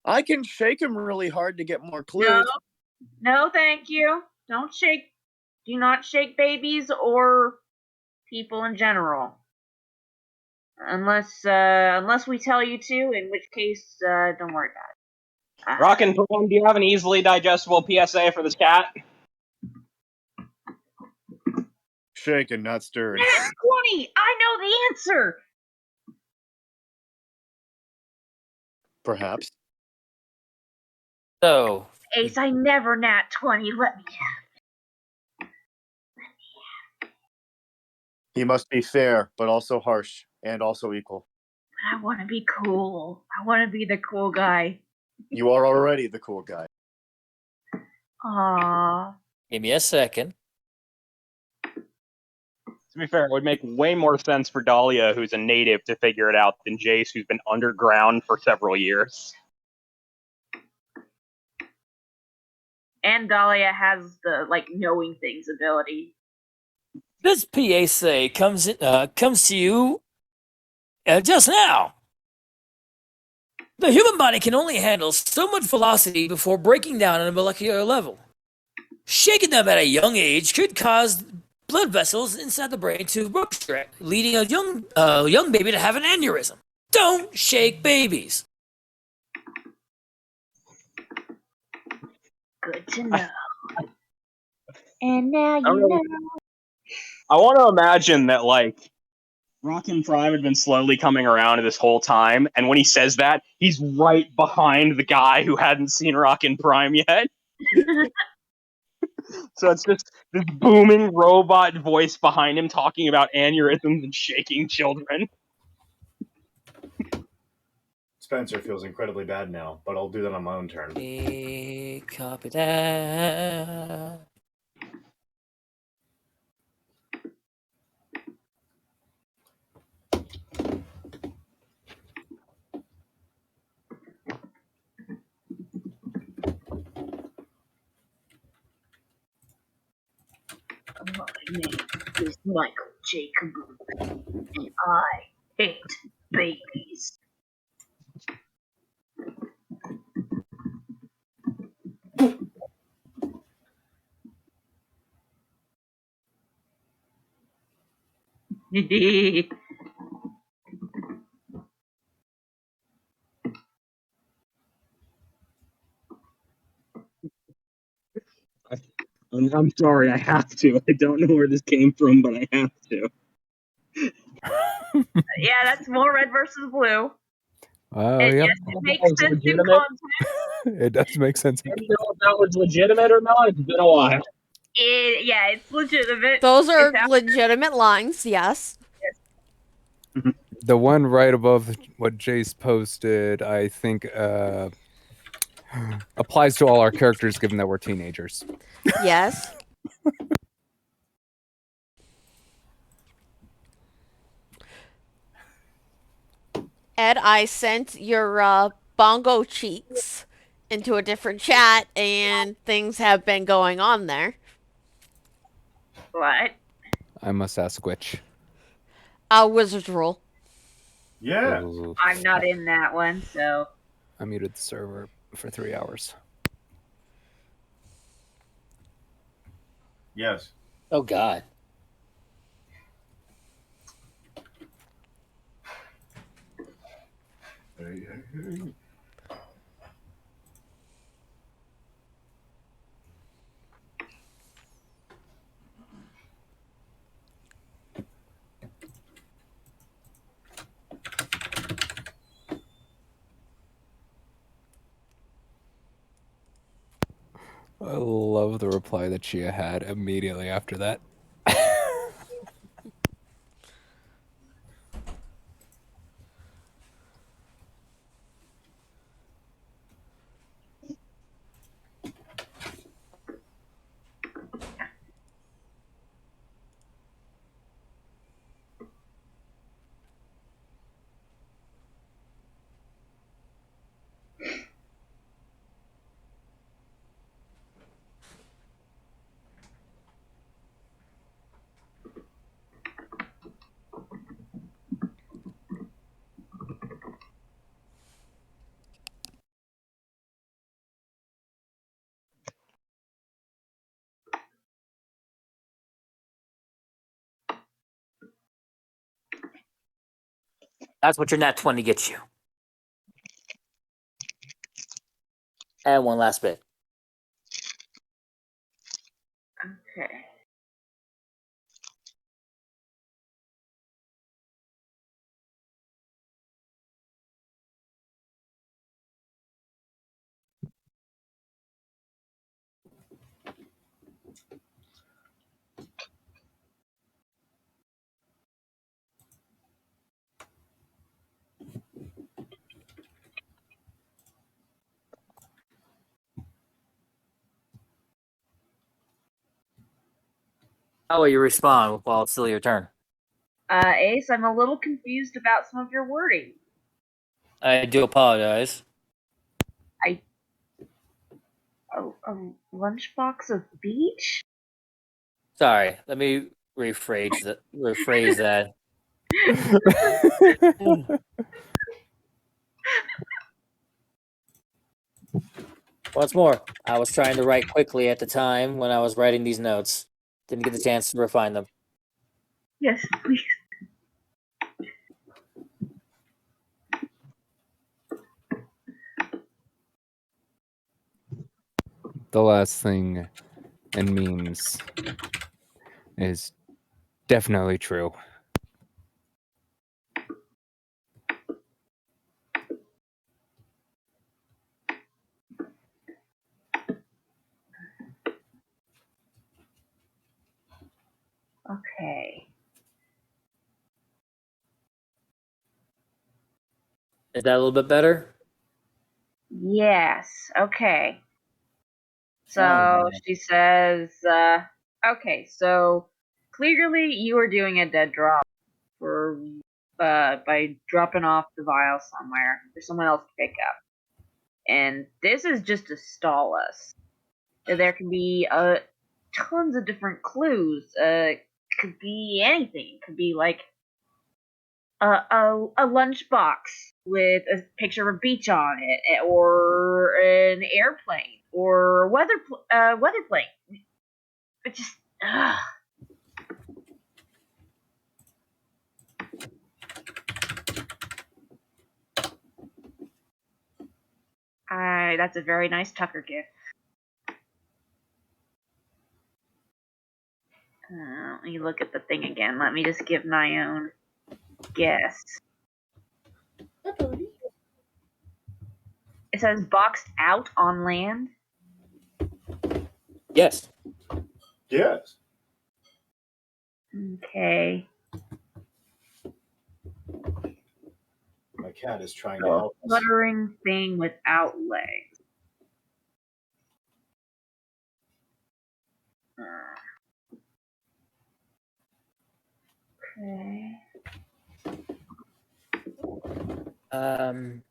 I can shake him really hard to get more clues. No, thank you. Don't shake. Do not shake babies or people in general, unless we tell you to. In which case, don't worry about it. Rockin' Prime, do you have an easily digestible PSA for this cat? Shaken, not stirred. Nat 20. I know the answer. Perhaps. so, Ace, I never nat 20. Let me have. He must be fair, but also harsh, and also equal. I want to be cool. I want to be the cool guy. You are already the cool guy. Aww. give me a second. To be fair, it would make way more sense for Dahlia, who's a native, to figure it out than Jace, who's been underground for several years. And Dahlia has the knowing things ability. This PSA comes to you just now. The human body can only handle so much velocity before breaking down on a molecular level. Shaking them at a young age could cause blood vessels inside the brain to rupture, leading a young baby to have an aneurysm. Don't shake babies. Good to know. And now I you really- know. I want to imagine that, Rockin' Prime had been slowly coming around this whole time, and when he says that, he's right behind the guy who hadn't seen Rockin' Prime yet. So it's just this booming robot voice behind him talking about aneurysms and shaking children. Spencer feels incredibly bad now, but I'll do that on my own turn. Copy that. My name is Michael J. Kaboom, and I hate babies. I'm sorry, I have to. I don't know where this came from, but I have to. Yeah, that's more red versus blue. Oh, And yep. yes, it makes That was sense in legitimate. context. It does make sense. I don't know if that was legitimate or not. It's been a while. Yeah, it's legitimate. Those are It's legitimate lines, yes. The one right above what Jace posted, I think, applies to all our characters, given that we're teenagers. Yes. Ed, I sent your bongo cheeks into a different chat, and things have been going on there. What? I must ask which. Wizard's Rule. Yeah. Ooh. I'm not in that one, so. I muted the server for 3 hours. Yes. Oh God. I love the reply that Chia had immediately after that. That's what your nat 20 gets you. And one last bit. Okay. How will you respond while it's still your turn? Ace, I'm a little confused about some of your wording. I do apologize. A lunchbox of beach? Sorry. Let me rephrase that. Once more, I was trying to write quickly at the time when I was writing these notes. Didn't get the chance to refine them. Yes, please. The last thing in memes is definitely true. Is that a little bit better? Yes. Okay. So Oh. she says, okay, so clearly you are doing a dead drop for by dropping off the vial somewhere for someone else to pick up. And this is just to stall us. There can be tons of different clues. Could be anything. It could be like a lunchbox with a picture of a beach on it, or an airplane, or a weather plane. It just. That's a very nice Tucker gift. Let me look at the thing again. Let me just give my own guess. It says boxed out on land. Yes. Yes. Okay. My cat is trying to help us. Fluttering thing without legs. Okay. Well,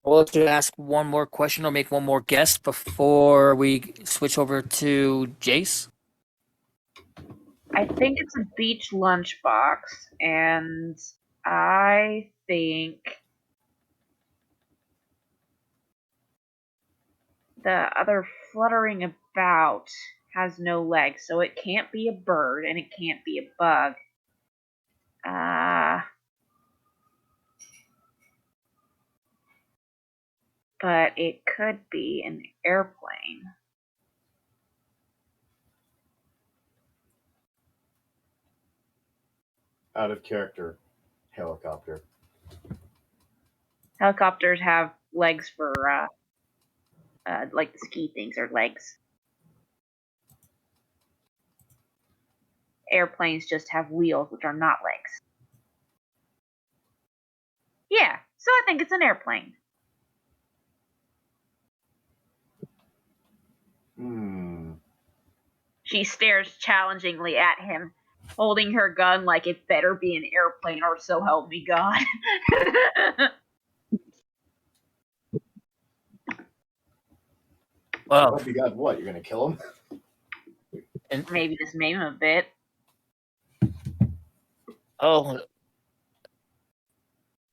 let's just ask one more question or make one more guess before we switch over to Jace. I think it's a beach lunchbox, and I think the other fluttering about has no legs, so it can't be a bird and it can't be a bug. But it could be an airplane. Out of character. Helicopter. Helicopters have legs for, like the ski things are legs. Airplanes just have wheels, which are not legs. Yeah, so I think it's an airplane. She stares challengingly at him, holding her gun like it better be an airplane or so help me God. Well, Oh, you got what? You're gonna kill him? and Maybe just maim him a bit. oh,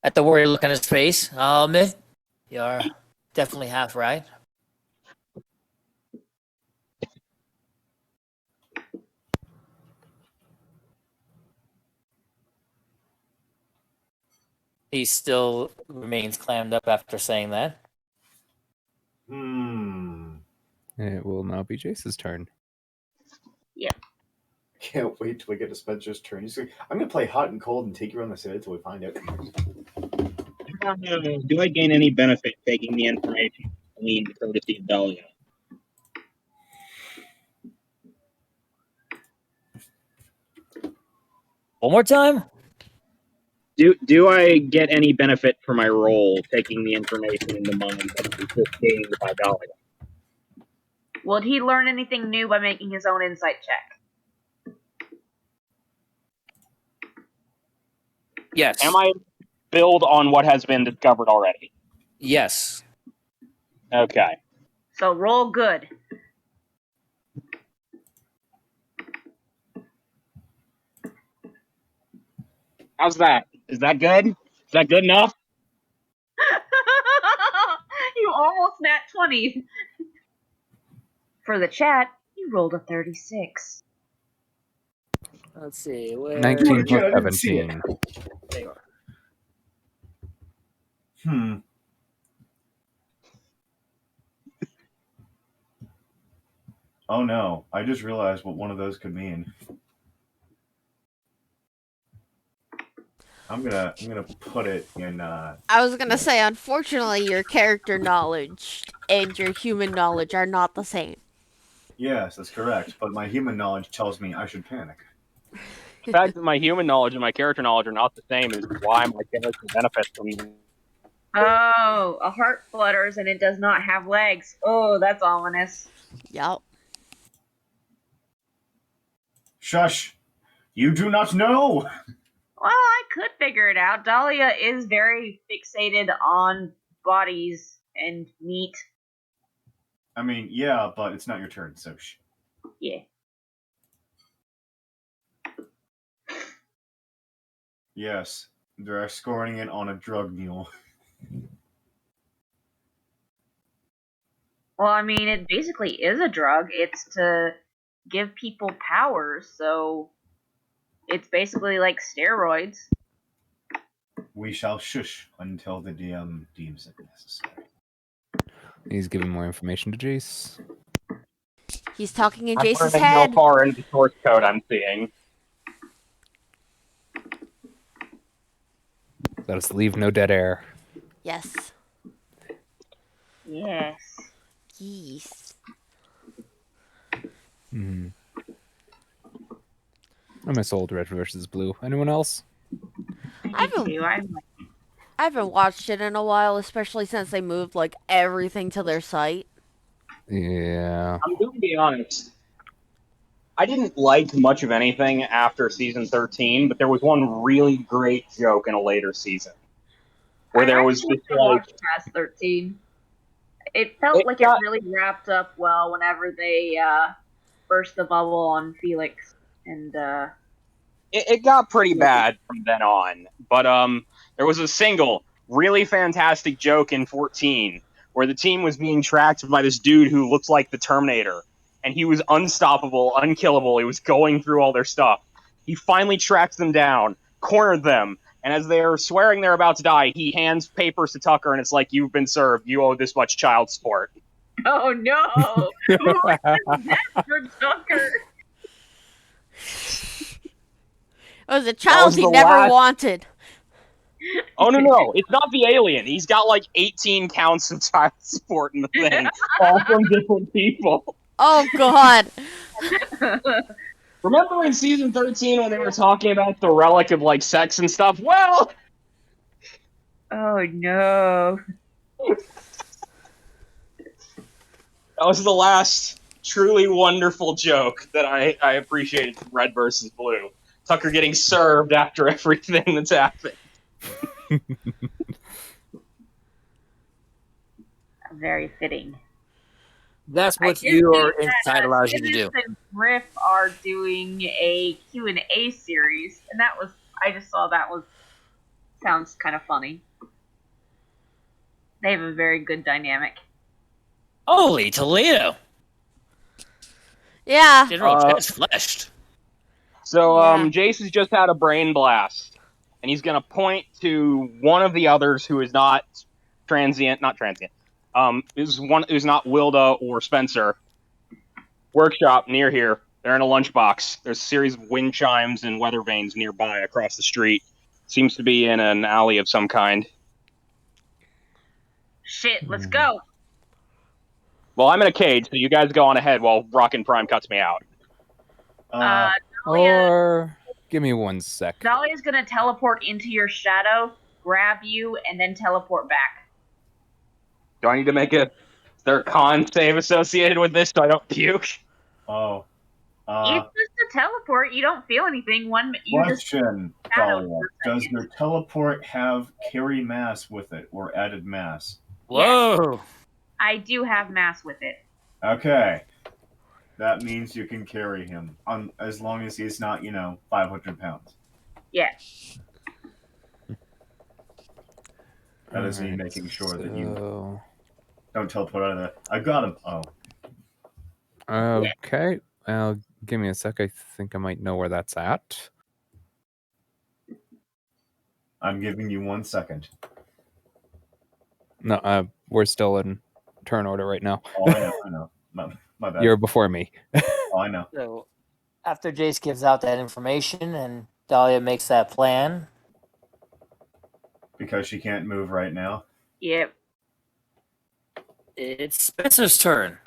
at the worried look on his face, I'll admit you're definitely half right. He still remains clammed up after saying that. It will now be Jace's turn. Can't wait till we get to Spencer's turn. He's like, I'm gonna play hot and cold and take you around the city till we find it. Do I gain any benefit taking the information? I mean, courtesy of Dahlia. One more time? Do I get any benefit for my role taking the information in the mind that was just gained by Dahlia? Would he learn anything new by making his own insight check? Yes. Am I build on what has been discovered already? Yes. Okay. So roll good. How's that? Is that good? Is that good enough? You almost nat 20. For the chat, you rolled a 36. Let's see. Where... 19 Yeah, I plus didn't see it. 17. There you are. Oh no, I just realized what one of those could mean. I'm gonna put it in I was gonna say, unfortunately, your character knowledge and your human knowledge are not the same. Yes, that's correct. But my human knowledge tells me I should panic. The fact that my human knowledge and my character knowledge are not the same is why my character benefits from Oh, a heart flutters and it does not have legs. Oh, that's ominous. Yep. Shush! You do not know! Well, I could figure it out. Dahlia is very fixated on bodies and meat. I mean, yeah, but it's not your turn, so shh. Yeah. Yes, they're escorting it on a drug mule. Well, I mean, it basically is a drug. It's to give people powers, so it's basically like steroids. We shall shush until the DM deems it necessary. He's giving more information to Jace. He's talking in I'm Jace's learning head. how far into the source code I'm seeing. Let us leave no dead air. Yes. Yes. Yes. Hmm. I miss old Red versus Blue. Anyone else? I haven't watched it in a while, especially since they moved like everything to their site. Yeah. I'm going to be honest. I didn't like much of anything after season 13, but there was one really great joke in a later season where there was actually just like, watched past 13. It felt It like got- it really wrapped up well whenever they burst the bubble on Felix and it got pretty bad from then on. But there was a single really fantastic joke in 14 where the team was being tracked by this dude who looked like the Terminator, and he was unstoppable, unkillable. He was going through all their stuff. He finally tracked them down, cornered them, and as they're swearing they're about to die, he hands papers to Tucker, and it's like, "You've been served. You owe this much child support." oh no, good Tucker. It was a child was he the never last- wanted. Oh no, it's not the alien. He's got like 18 counts of child support in the thing, all from different people. Oh god. Remember in season 13 when they were talking about the relic of like sex and stuff? Well, Oh no. that was the last truly wonderful joke that I appreciated from Red versus Blue. Tucker getting served after everything that's happened. Very fitting. That's I what did your see that, insight allows you to do. Dennis and Griff are doing a Q&A series, and that was, I just saw that was, sounds kind of funny. They have a very good dynamic. Holy Toledo! Yeah. General Chad's fleshed. So Yeah. Jace has just had a brain blast, and he's gonna point to one of the others who is not transient, who's not Wilda or Spencer. Workshop near here. They're in a lunchbox. There's a series of wind chimes and weather vanes nearby across the street. Seems to be in an alley of some kind. Shit, let's go. Well, I'm in a cage, so you guys go on ahead while Rockin' Prime cuts me out. Dahlia, Or give me 1 sec. Dahlia's gonna teleport into your shadow, grab you, and then teleport back. Do I need to make is there a con save associated with this so I don't puke? Oh. It's just a teleport. You don't feel anything. You just Question, shadow Dahlia. for a Does second. your teleport have carry mass with it, or added mass? Whoa! I do have mass with it. Okay. That means you can carry him, as long as he's not, 500 pounds. Yeah. That is me Alright, making sure that you so- don't teleport out of there. I got him. Oh. Okay. Well, give me a sec. I think I might know where that's at. I'm giving you 1 second. No, we're still in turn order right now. Oh, I know. My bad. You're before me. Oh, I know. So, after Jace gives out that information and Dahlia makes that plan, Because she can't move right now. Yep. it's Spencer's turn.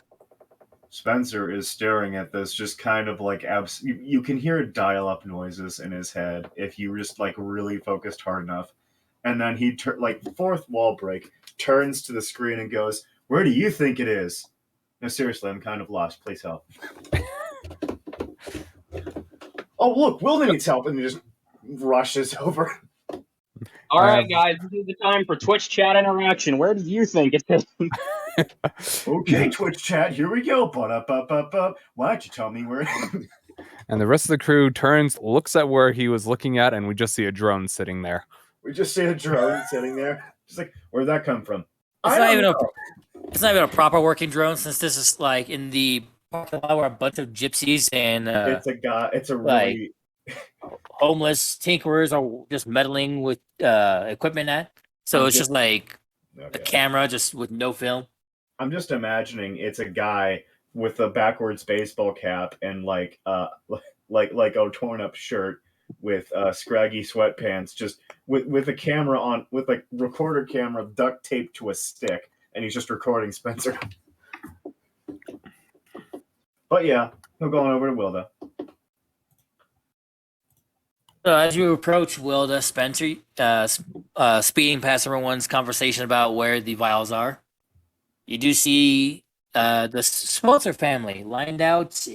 Spencer is staring at this, just kind of like you can hear dial-up noises in his head if you just like really focused hard enough. And then he like fourth wall break, turns to the screen and goes, "Where do you think it is?" No, seriously, I'm kind of lost. Please help. Oh, look, Wilda needs help, and he just rushes over. All right, guys, this is the time for Twitch chat interaction. Where do you think it is? Okay, Twitch chat, here we go. Ba-da-ba-ba-ba. Why don't you tell me where? And the rest of the crew turns, looks at where he was looking at, and we just see a drone sitting there. We just see a drone sitting there. Just like, where'd that come from? It's not even a proper working drone, since this is like in the parking lot where a bunch of gypsies and It's a guy. It's a really homeless tinkerers are just meddling with equipment at. So it's just like a camera just with no film. I'm just imagining it's a guy with a backwards baseball cap and like a torn up shirt with scraggy sweatpants, just with a camera on, with a recorder camera duct taped to a stick, and he's just recording Spencer. But yeah, he'll go on over to Wilda. So as you approach Wilda, Spencer, speeding past everyone's conversation about where the vials are, you do see the Swelter family lined out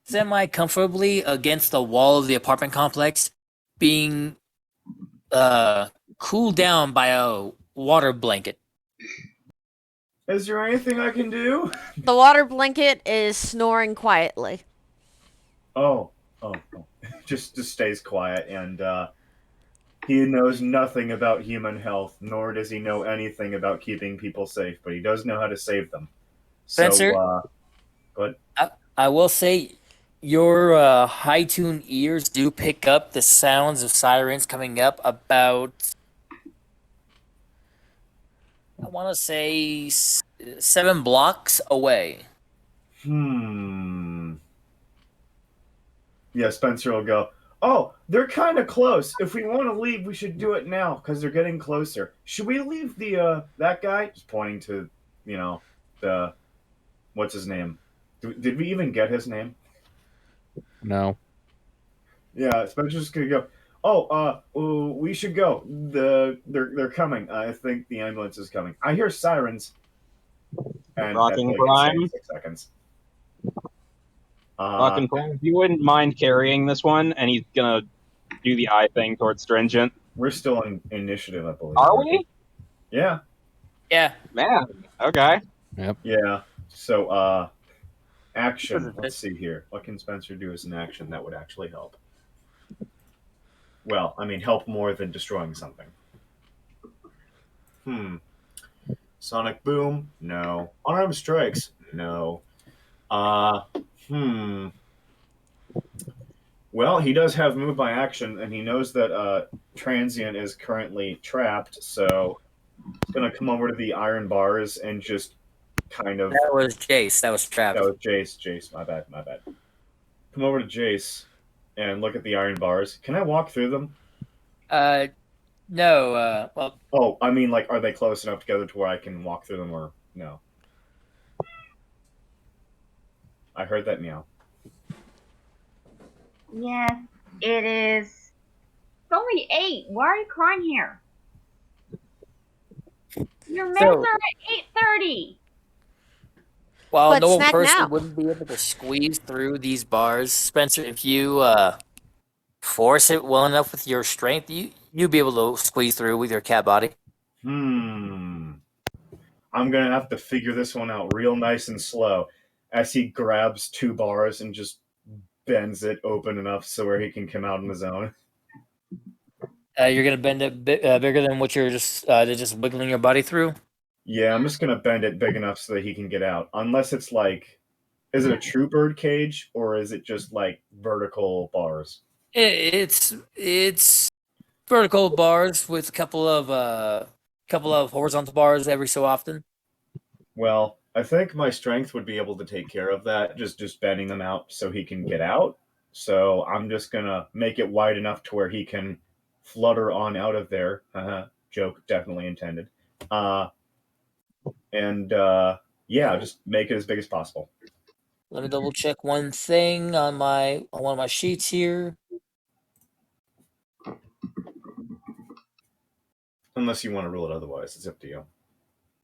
semi-comfortably against the wall of the apartment complex, being cooled down by a water blanket. Is there anything I can do? The water blanket is snoring quietly. Oh. Just stays quiet, and he knows nothing about human health, nor does he know anything about keeping people safe, but he does know how to save them. Spencer, but I will say your high-tuned ears do pick up the sounds of sirens coming up about, I want to say, 7 blocks away. Yeah, Spencer will go, "Oh, they're kind of close. If we want to leave, we should do it now, because they're getting closer. Should we leave that guy?" Just pointing to, the, what's his name? Did we even get his name? No. Yeah, Spencer's going to go, we should go. They're coming. I think the ambulance is coming. I hear sirens. And Rocking that's like Prime. 6 seconds. Fucking Prime, if you wouldn't mind carrying this one, and he's gonna do the eye thing towards Stringent. We're still in initiative, I believe. Are we? Yeah. Yeah. Man, okay. Yep. Yeah. So, action. Let's see here. What can Spencer do as an action that would actually help? Well, I mean, help more than destroying something. Sonic Boom? No. Unarmed Strikes? No. Well, he does have move by action, and he knows that Transient is currently trapped, so he's going to come over to the iron bars and just kind of... That was Jace. That was trapped. That was Jace. Jace, my bad. Come over to Jace and look at the iron bars. Can I walk through them? No, well... Oh, I mean, like, are they close enough together to where I can walk through them, or no? I heard that meow. Yes, it is. It's only 8. Why are you crying here? Your meds are at 8:30. While But no one snack person now. wouldn't be able to squeeze through these bars, Spencer, if you force it well enough with your strength, you'd be able to squeeze through with your cat body. I'm gonna have to figure this one out real nice and slow as he grabs 2 bars and just bends it open enough so where he can come out on his own. You're gonna bend it bigger than what you're just wiggling your body through. Yeah, I'm just gonna bend it big enough so that he can get out. Unless it's like, is it a true bird cage or is it just like vertical bars? It's vertical bars with a couple of horizontal bars every so often. Well, I think my strength would be able to take care of that, just bending them out so he can get out. So I'm just gonna make it wide enough to where he can flutter on out of there. Joke definitely intended. Yeah, just make it as big as possible. Let me double check one thing on one of my sheets here. Unless you want to rule it otherwise, it's up to you.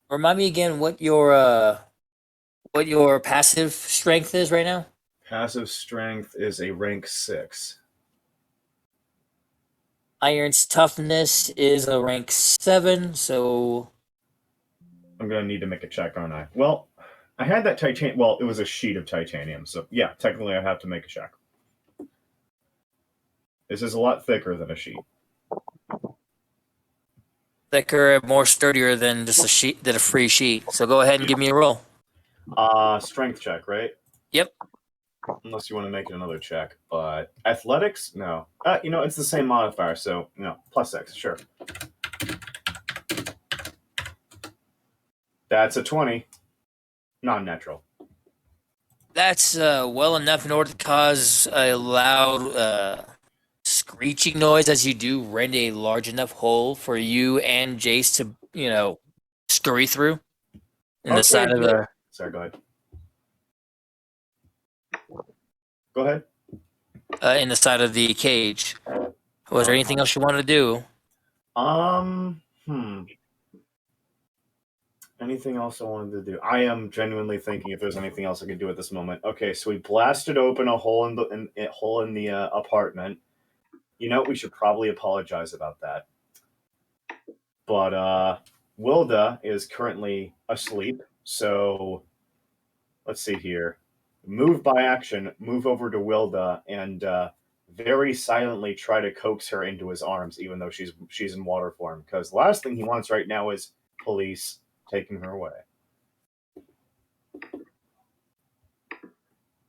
Remind me again what your passive strength is right now. Passive strength is a rank 6. Iron's toughness is a rank 7, so I'm gonna need to make a check, aren't I? Well, I had that titanium. Well, it was a sheet of titanium, so yeah, technically I have to make a check. This is a lot thicker than a sheet. thicker and more sturdier than just a free sheet. So go ahead and give me a roll. Strength check, right? Yep. Unless you want to make it another check, but athletics, no. It's the same modifier, so +6, sure. That's a 20, non-natural. That's well enough in order to cause a loud screeching noise as you do rend a large enough hole for you and Jace to, scurry through in the side of the. Sorry, go ahead. Go ahead. In the side of the cage. Was there anything else you wanted to do? Anything else I wanted to do? I am genuinely thinking if there's anything else I could do at this moment. Okay, so we blasted open a hole in the apartment. We should probably apologize about that. But Wilda is currently asleep, so let's see here. Move by action, move over to Wilda and very silently try to coax her into his arms, even though she's in water form. Because the last thing he wants right now is police taking her away.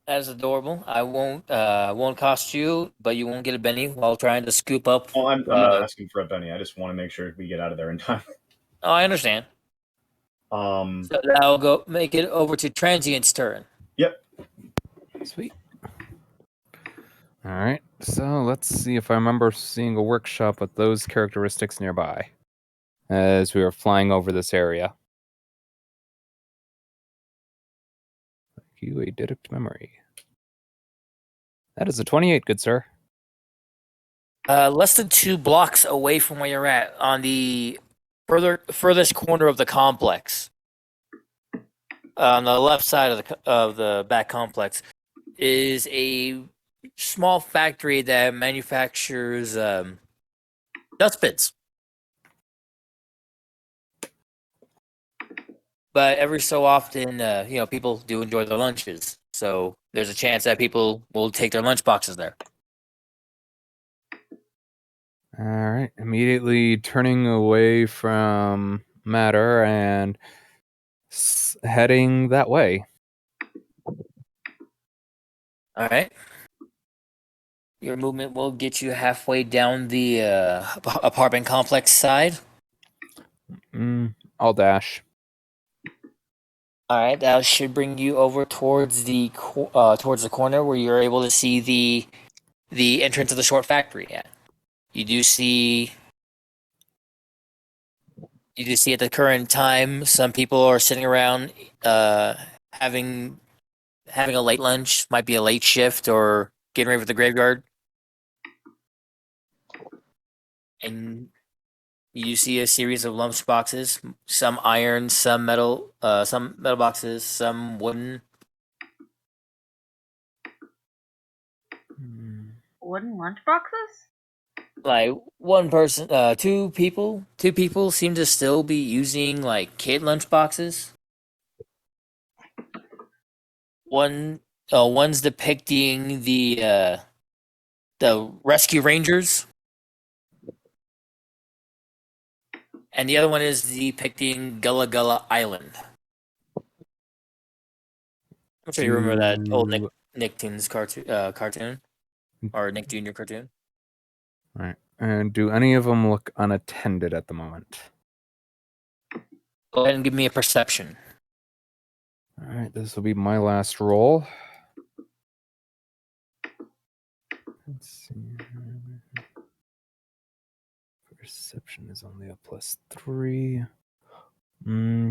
That is adorable. I won't cost you, but you won't get a penny while trying to scoop up. Oh, I'm not asking for a penny. I just want to make sure we get out of there in time. Oh, I understand. So I'll go make it over to Transient's turn. Yep. Sweet. All right. So let's see if I remember seeing a workshop with those characteristics nearby as we were flying over this area. You a deduct memory. That is a 28, good sir. Less than 2 blocks away from where you're at, on the furthest corner of the complex, on the left side of the back complex, is a small factory that manufactures dustbins. But every so often, people do enjoy their lunches. So there's a chance that people will take their lunch boxes there. All right. Immediately turning away from Matter and heading that way. All right. Your movement will get you halfway down the apartment complex side. I'll dash. All right, that should bring you over towards the corner where you're able to see the entrance of the short factory. At. You do see at the current time some people are sitting around having a late lunch, might be a late shift or getting ready for the graveyard, and you see a series of lunch boxes, some iron, some metal boxes, some wooden. Wooden lunch boxes? Like one person, two people seem to still be using like kid lunch boxes. One's depicting the Rescue Rangers. And the other one is depicting Gullah Gullah Island. I'm sure you remember that old Nicktoons cartoon, or Nick Jr. cartoon. All right. And do any of them look unattended at the moment? Go ahead and give me a perception. All right. This will be my last roll. Let's see. Perception is only a +3.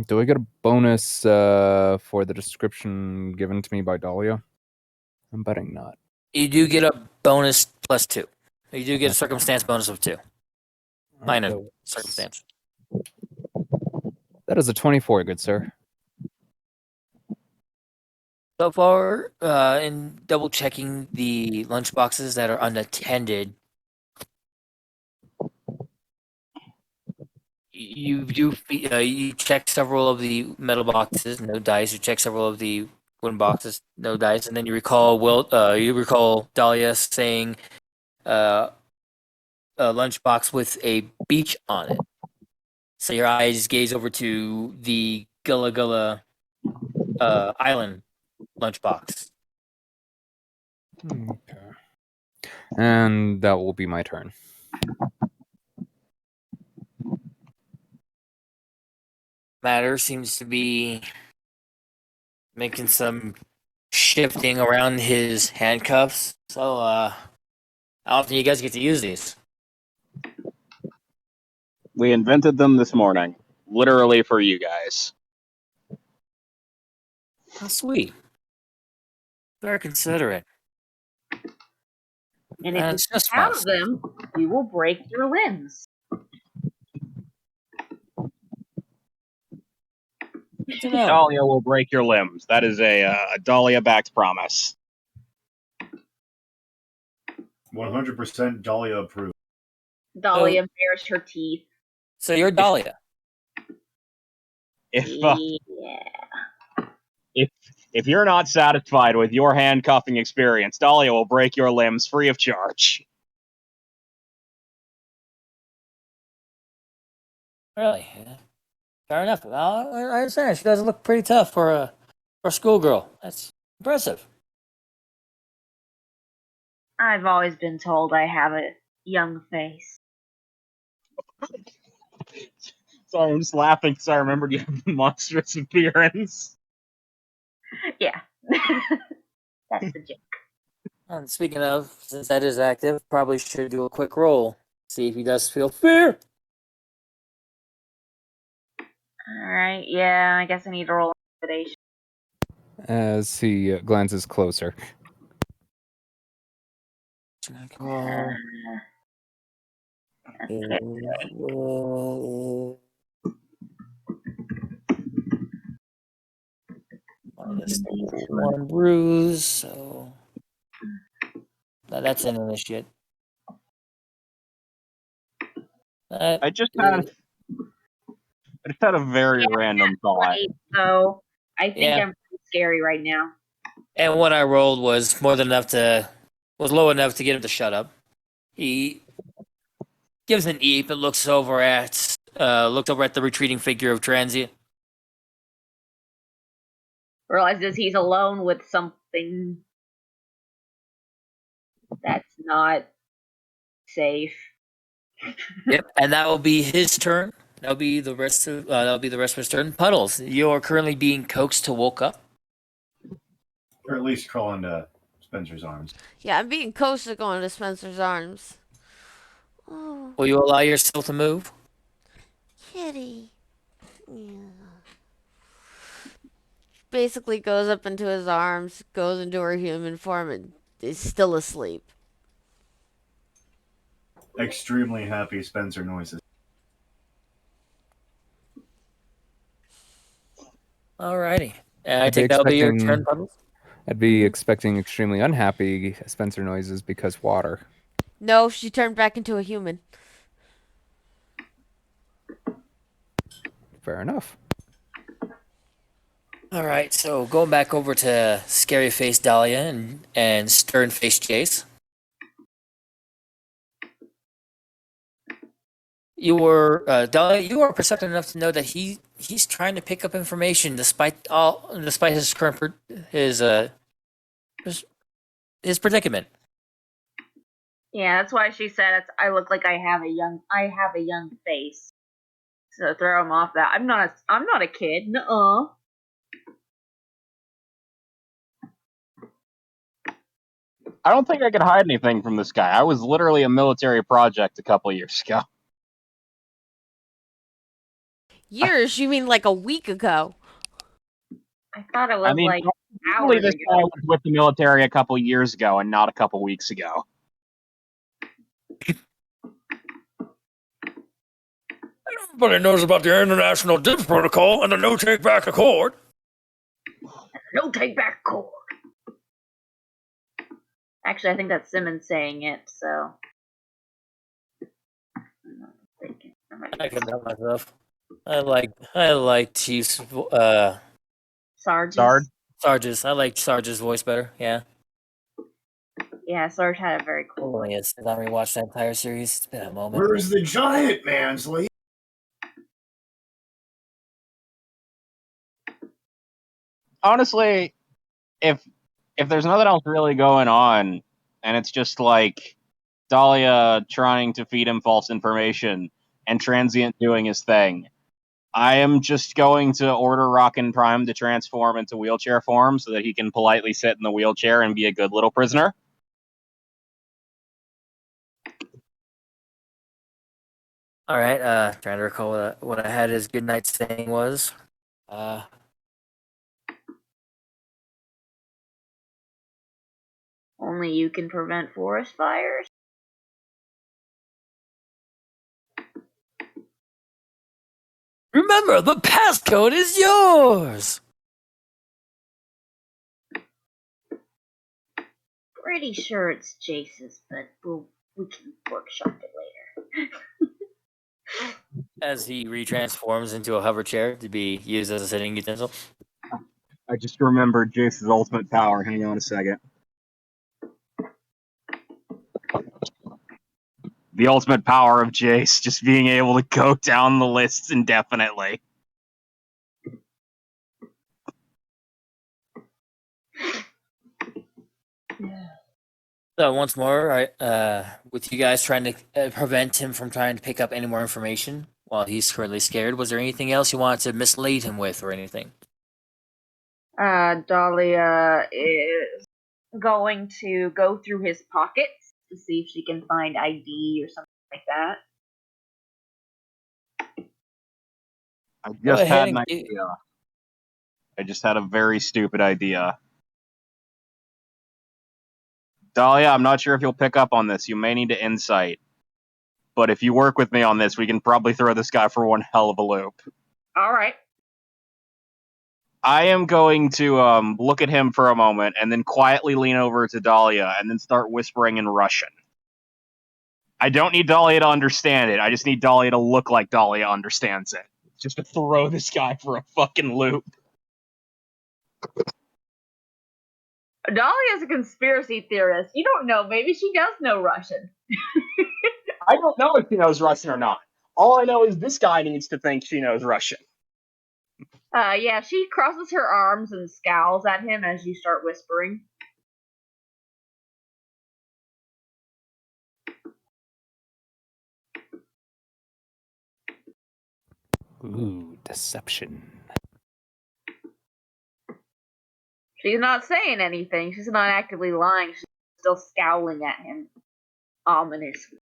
Do I get a bonus for the description given to me by Dahlia? I'm betting not. You do get a bonus +2. You do get a circumstance bonus of 2. Minor circumstance. That is a 24, good sir. So far, in double checking the lunchboxes that are unattended, you check several of the metal boxes, no dice. You check several of the wooden boxes, no dice, and then you recall Dahlia saying, "A lunchbox with a beach on it." So your eyes gaze over to the Gullah Gullah Island lunchbox. Okay. And that will be my turn. Matter seems to be making some shifting around his handcuffs. So, how often you guys get to use these? We invented them this morning, literally for you guys. How sweet. Very considerate. And if It's you just have fast. them, you will break your limbs. Good to know. Dahlia will break your limbs. That is a Dahlia-backed promise. 100% Dahlia approved. Dahlia bares her teeth. So you're Dahlia. If Yeah. if you're not satisfied with your handcuffing experience, Dahlia will break your limbs free of charge. Really? Yeah. Fair enough. Well, I understand. She does look pretty tough for a schoolgirl. That's impressive. I've always been told I have a young face. Sorry, I'm just laughing because I remembered you have the monstrous appearance. Yeah. That's the joke. And speaking of, since that is active, probably should do a quick roll. See if he does feel fear. Alright, yeah, I guess I need to roll intimidation. As he glances closer. Call. Okay. Minus one bruise, so that's an initiate. I just had a very random thought. Right, so I think Yeah. I'm pretty scary right now. And what I rolled was low enough to get him to shut up. He gives an eep and looks over at the retreating figure of Transient. Realizes he's alone with something that's not safe. Yep, and that will be his turn. That'll be the rest of his turn. Puddles, you are currently being coaxed to woke up. Or at least crawl into Spencer's arms. Yeah, I'm being coached to go into Spencer's arms. Oh, Will you allow yourself to move? kitty. Yeah. Basically goes up into his arms, goes into her human form, and is still asleep. Extremely happy Spencer noises. Alrighty. I I'd be think that'll be your expecting- turn, Puddles. I'd be expecting extremely unhappy Spencer noises because water. No, she turned back into a human. Fair enough. All right, so going back over to scary face Dahlia and stern face Jace. You were Dahlia. You are perceptive enough to know that he's trying to pick up information despite his current his predicament. Yeah, that's why she said I look like I have a young face. So throw him off that. I'm not a kid. Nuh-uh. I don't think I could hide anything from this guy. I was literally a military project a couple years ago. Years? You mean like a week ago? I thought it was like Probably hours this ago. guy was with the military a couple years ago and not a couple weeks ago. Everybody knows about the International Dip Protocol and the No Take Back Accord. No take back cord. Actually, I think that's Simmons saying it, so. I'm not mistaken. I can help myself. I like Chief's Sarge. Sard? Sarge's. I like Sarge's voice better. Yeah. Yeah, Sarge had a very cool Only voice. it's I rewatched that entire series. It's been a moment. Where's the giant, Mansley? Honestly, if there's nothing else really going on, and it's just like Dahlia trying to feed him false information and Transient doing his thing, I am just going to order Rockin' Prime to transform into wheelchair form so that he can politely sit in the wheelchair and be a good little prisoner. All right. Trying to recall what I had as good night saying was. Only you can prevent forest fires. Remember, the passcode is yours. Pretty sure it's Jace's, but we can workshop it later. As he retransforms into a hover chair to be used as a sitting utensil. I just remembered Jace's ultimate power. Hang on a second. The ultimate power of Jace, just being able to go down the lists indefinitely. So once more, with you guys trying to prevent him from trying to pick up any more information while he's currently scared, was there anything else you wanted to mislead him with or anything? Dahlia is going to go through his pockets to see if she can find ID or something like that. I Go just ahead had and an idea. I just had a very stupid idea. Dahlia, I'm not sure if you'll pick up on this. You may need to insight. But if you work with me on this, we can probably throw this guy for one hell of a loop. All right. I am going to look at him for a moment and then quietly lean over to Dahlia and then start whispering in Russian. I don't need Dahlia to understand it. I just need Dahlia to look like Dahlia understands it. Just to throw this guy for a fucking loop. Dahlia's a conspiracy theorist. You don't know. Maybe she does know Russian. I don't know if she knows Russian or not. All I know is this guy needs to think she knows Russian. Yeah, she crosses her arms and scowls at him as you start whispering. Ooh, deception. She's not saying anything. She's not actively lying. She's still scowling at him ominously.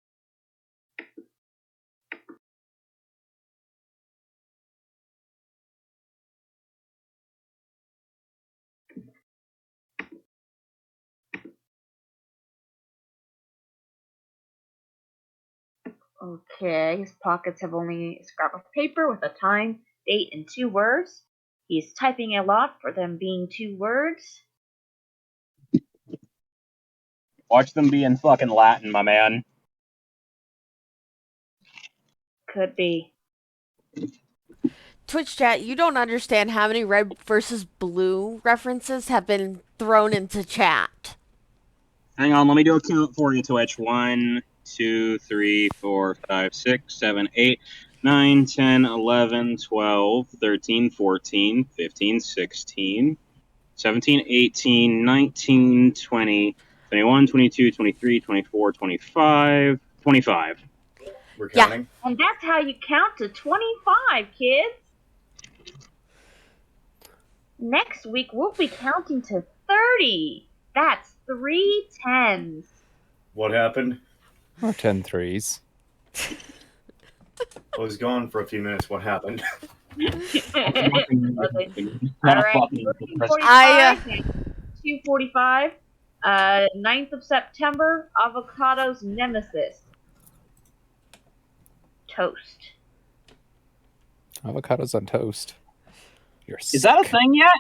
Okay, his pockets have only a scrap of paper with a time, date, and 2 words. He's typing a lot for them being 2 words. Watch them be in fucking Latin, my man. Could be. Twitch chat, you don't understand how many red versus blue references have been thrown into chat. Hang on, let me do a count for you, Twitch. 1, 2, 3, 4, 5, 6, 7, 8, 9, 10, 11, 12, 13, 14, 15, 16, 17, 18, 19, 20, 21, 22, 23, 24, 25, 25. We're Yeah. counting. And that's how you count to 25, kids. Next week, we'll be counting to 30. That's 3 10s. What happened? Or 10 threes. I was gone for a few minutes. What happened? Alright, 2:45. 9th of September, Avocado's Nemesis. Toast. Avocados on toast. You're Is that a sick. thing yet?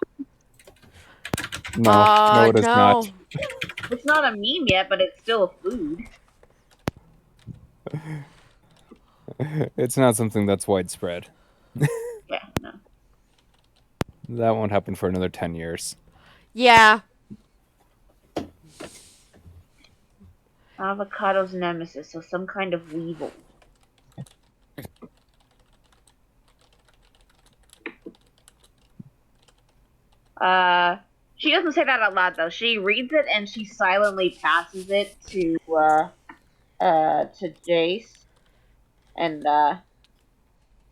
No, it is not. It's not a meme yet, but it's still a food. It's not something that's widespread. Yeah, no. That won't happen for another 10 years. Yeah. Avocado's nemesis, so some kind of weevil. She doesn't say that out loud though. She reads it and she silently passes it to Jace. And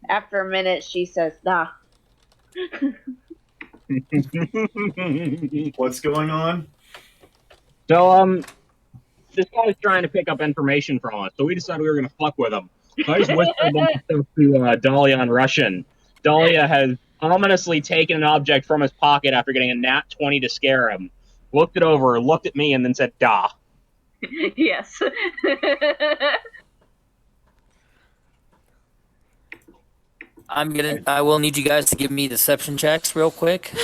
after a minute she says, "Nah." What's going on? So, this guy's trying to pick up information from us, so we decided we were going to fuck with him. So I just whispered a bunch of stuff to Dahlia in Russian. Dahlia has ominously taken an object from his pocket after getting a nat 20 to scare him, looked it over, looked at me, and then said, "Da." Yes. I will need you guys to give me deception checks real quick. Do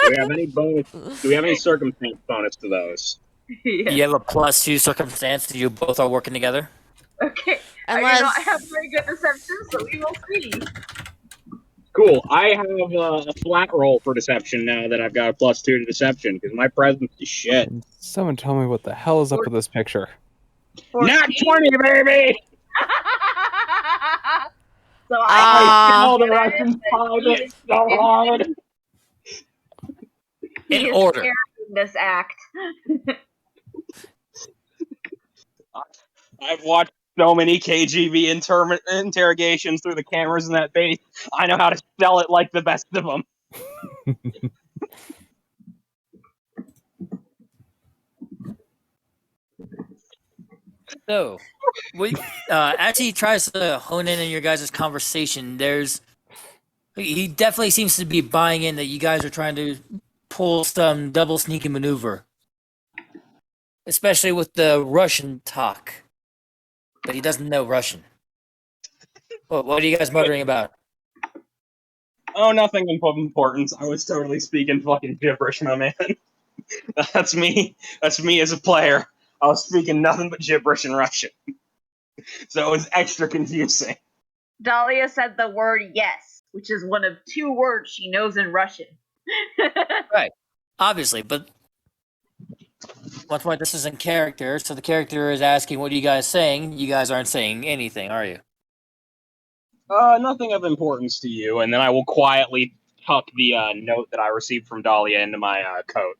we have any bonus? Do we have any circumstance bonus to those? Yeah. You have a +2 circumstance. You both are working together. Okay. I do Unless- not have very good deception, so we will see. Cool. I have a flat roll for deception now that I've got a +2 to deception because my presence is shit. Someone tell me what the hell is up with this picture. Nat 20, baby! So Ah. I know the Russians find it so hard. he In is order. carrying this act. I've watched so many KGB interrogations through the cameras in that base. I know how to sell it like the best of them. So, as he tries to hone in on your guys' conversation, he definitely seems to be buying in that you guys are trying to pull some double sneaky maneuver, especially with the Russian talk. But he doesn't know Russian. What are you guys muttering about? Oh, nothing of importance. I was totally speaking fucking gibberish, my man. That's me. That's me as a player. I was speaking nothing but gibberish in Russian. So it was extra confusing. Dahlia said the word yes, which is one of 2 words she knows in Russian. Right. Obviously, but once more, this is in character, so the character is asking, what are you guys saying? You guys aren't saying anything, are you? Nothing of importance to you, and then I will quietly tuck the note that I received from Dahlia into my coat.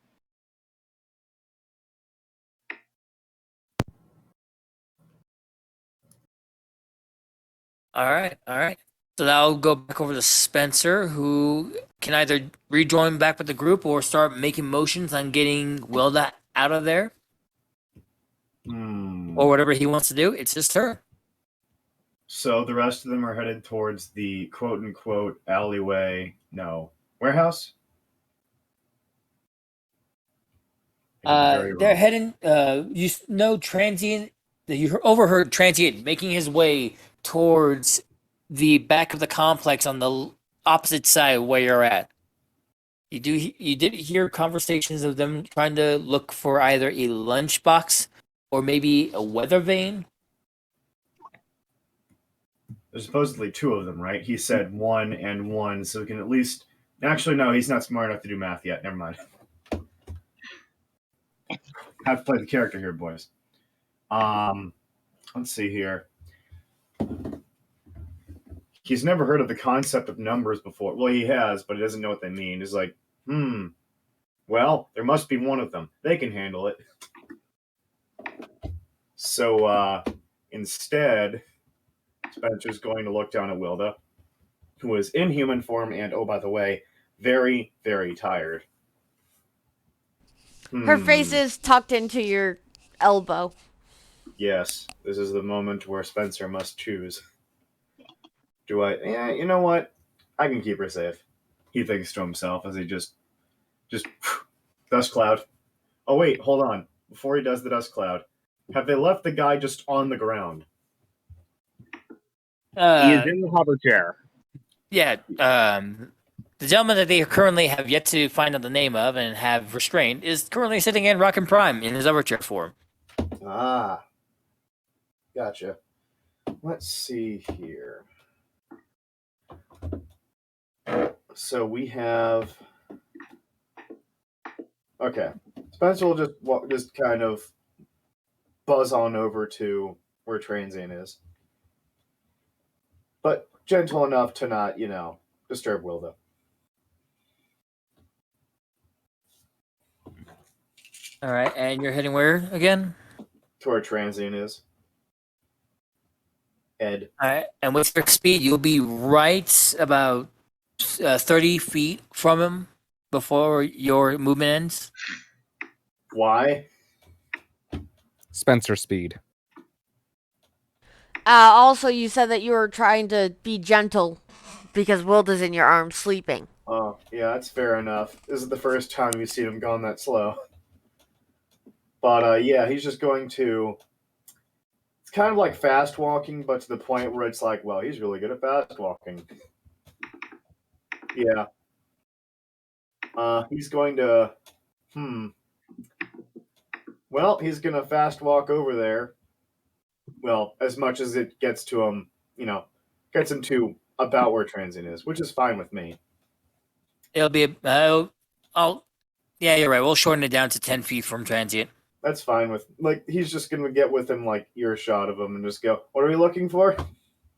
All right. So now I'll go back over to Spencer, who can either rejoin back with the group or start making motions on getting Wilda out of there, or whatever he wants to do. It's just her. So the rest of them are headed towards the quote-unquote alleyway. No. Warehouse? They're heading. Transient. You overheard Transient making his way towards the back of the complex on the opposite side where you're at. You did hear conversations of them trying to look for either a lunchbox or maybe a weather vane. There's supposedly 2 of them, right? He said 1 and 1, so we can at least... Actually, no, he's not smart enough to do math yet. Never mind. Have to play the character here, boys. Let's see here. He's never heard of the concept of numbers before. Well, he has, but he doesn't know what they mean. He's like, well, there must be one of them. They can handle it. So, instead, Spencer's going to look down at Wilda, who is in human form and, oh, by the way, very, very tired. Her face is tucked into your elbow. Yes, this is the moment where Spencer must choose. Do I? Yeah, you know what? I can keep her safe. He thinks to himself as he just dust cloud. Oh wait, hold on. Before he does the dust cloud, have they left the guy just on the ground? He is in the hover chair. Yeah, the gentleman that they currently have yet to find out the name of and have restrained is currently sitting in Rock and Prime in his overture form. Ah, gotcha. Let's see here. So we have. Okay, Spencer will just kind of buzz on over to where Transient is, but gentle enough to not, disturb Wilda. All right, and you're heading where again? To where Transient is. Ed. All right, and with your speed, you'll be right about 30 feet from him before your movement ends. Why? Spencer speed. Also, you said that you were trying to be gentle because Wilda's in your arms sleeping. Oh, yeah, that's fair enough. This is the first time you've seen him gone that slow. But, yeah, he's just going to... It's kind of like fast walking, but to the point where it's like, well, he's really good at fast walking. Yeah. He's going to... Well, he's going to fast walk over there. Well, as much as it gets to him, gets him to about where Transient is, which is fine with me. It'll be yeah, you're right. We'll shorten it down to 10 feet from Transient. That's fine with, he's just going to get within, earshot of him and just go, what are we looking for?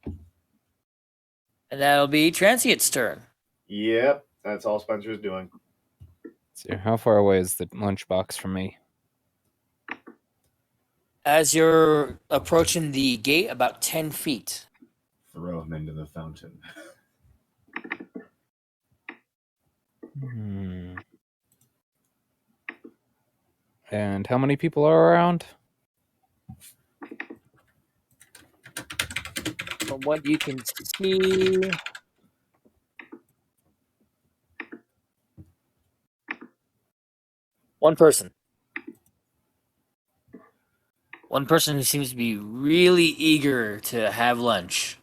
And that'll be Transient's turn. Yep, that's all Spencer's doing. So how far away is the lunchbox from me? As you're approaching the gate, about 10 feet. Throw him into the fountain. And how many people are around? From what you can see, one person. One person who seems to be really eager to have lunch.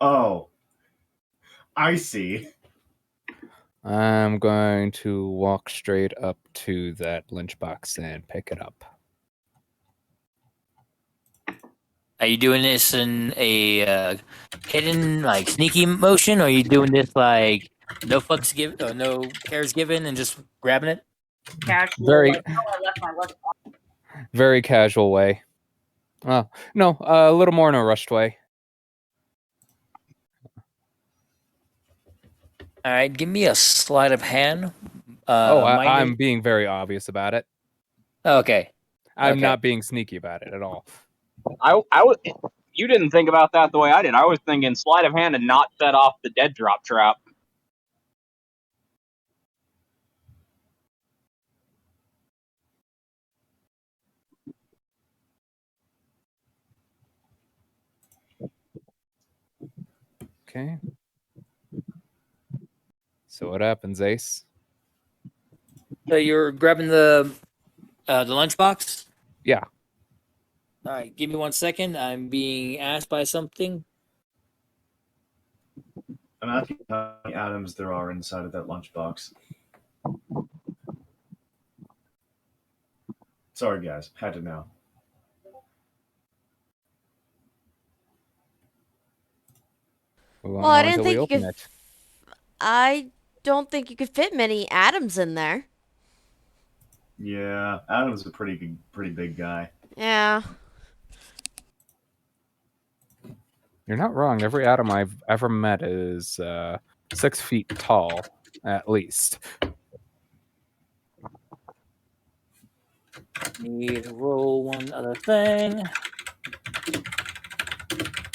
Oh. I see. I'm going to walk straight up to that lunchbox and pick it up. Are you doing this in a hidden, sneaky motion, or are you doing this no fucks given, or no cares given, and just grabbing it? Casual. Very- Like, oh, I left my lunch box. Very casual way. No, a little more in a rushed way. All right, give me a sleight of hand. I'm being very obvious about it. Okay. I'm Okay. not being sneaky about it at all. You didn't think about that the way I did. I was thinking sleight of hand and not set off the dead drop trap. Okay. So what happens, Ace? So you're grabbing the lunchbox? Yeah. All right, give me 1 second. I'm being asked by something. I'm asking how many atoms there are inside of that lunchbox. Sorry, guys. Had to know. Well, I didn't think you could. I don't think you could fit many atoms in there. Yeah, Adam's a pretty big guy. Yeah. You're not wrong. Every atom I've ever met is 6 feet tall, at least. Need to roll one other thing.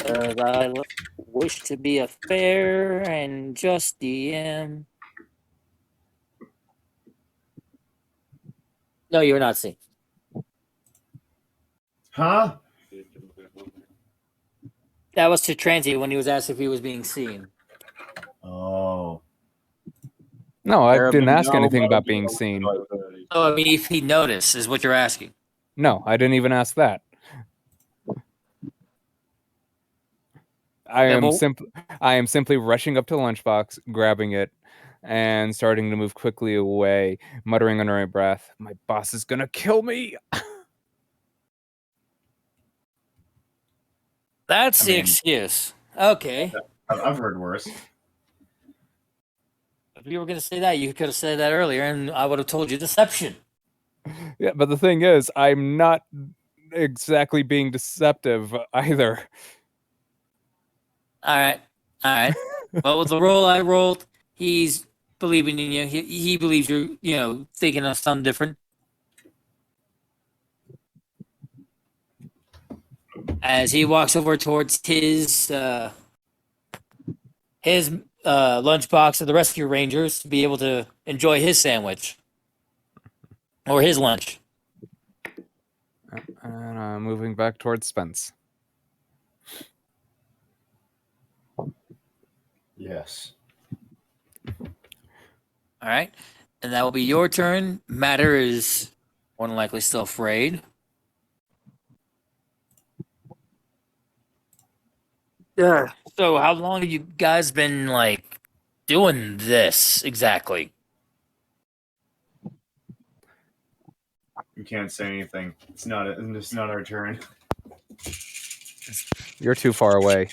I wish to be a fair and just DM. No, you're not seen. Huh? That was to Transient when he was asked if he was being seen. Oh. No, I There have didn't been ask no anything about motive being or seen. choices. Oh, I mean, if he noticed, is what you're asking. No, I didn't even ask that. I Yeah, am well- simply. I am simply rushing up to the lunchbox, grabbing it, and starting to move quickly away, muttering under my breath, "My boss is gonna kill me." That's I the mean- excuse. Okay. I've heard worse. If you were going to say that, you could have said that earlier, and I would have told you deception. Yeah, but the thing is, I'm not exactly being deceptive either. All right. All right. Well, with the roll I rolled, he's believing in you. He believes you're, thinking of something different. As he walks over towards his lunchbox of the rescue rangers to be able to enjoy his sandwich or his lunch. And I'm moving back towards Spence. Yes. All right. And that will be your turn. Matter is more than likely still afraid. Yeah. So how long have you guys been doing this exactly? We can't say anything. It's not our turn. You're too far away.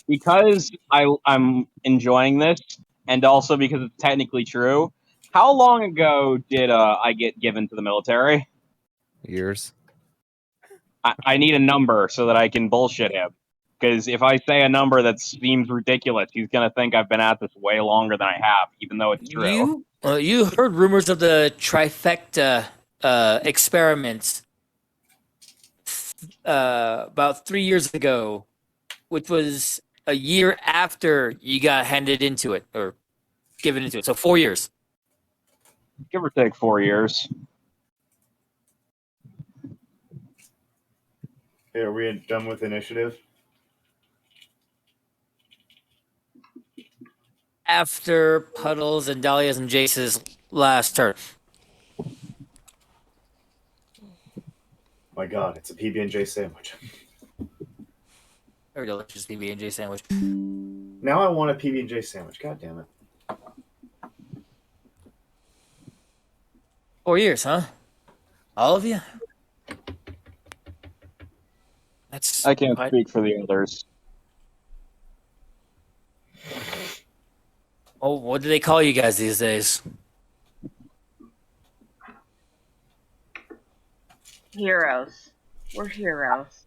Because I'm enjoying this, and also because it's technically true. How long ago did I get given to the military? Years. I need a number so that I can bullshit him. Because if I say a number that seems ridiculous, he's gonna think I've been at this way longer than I have, even though it's true. You heard rumors of the trifecta experiments about 3 years ago, which was a year after you got handed into it or given into it. So 4 years. Give or take 4 years. Hey, are we done with initiative? After Puddles and Dahlia's and Jace's last turn. My God, it's a PB&J sandwich. Very delicious PB&J sandwich. Now I want a PB&J sandwich. God damn it. 4 years, huh? All of you? That's I can't quite- speak for the others. Oh, what do they call you guys these days? Heroes. We're heroes.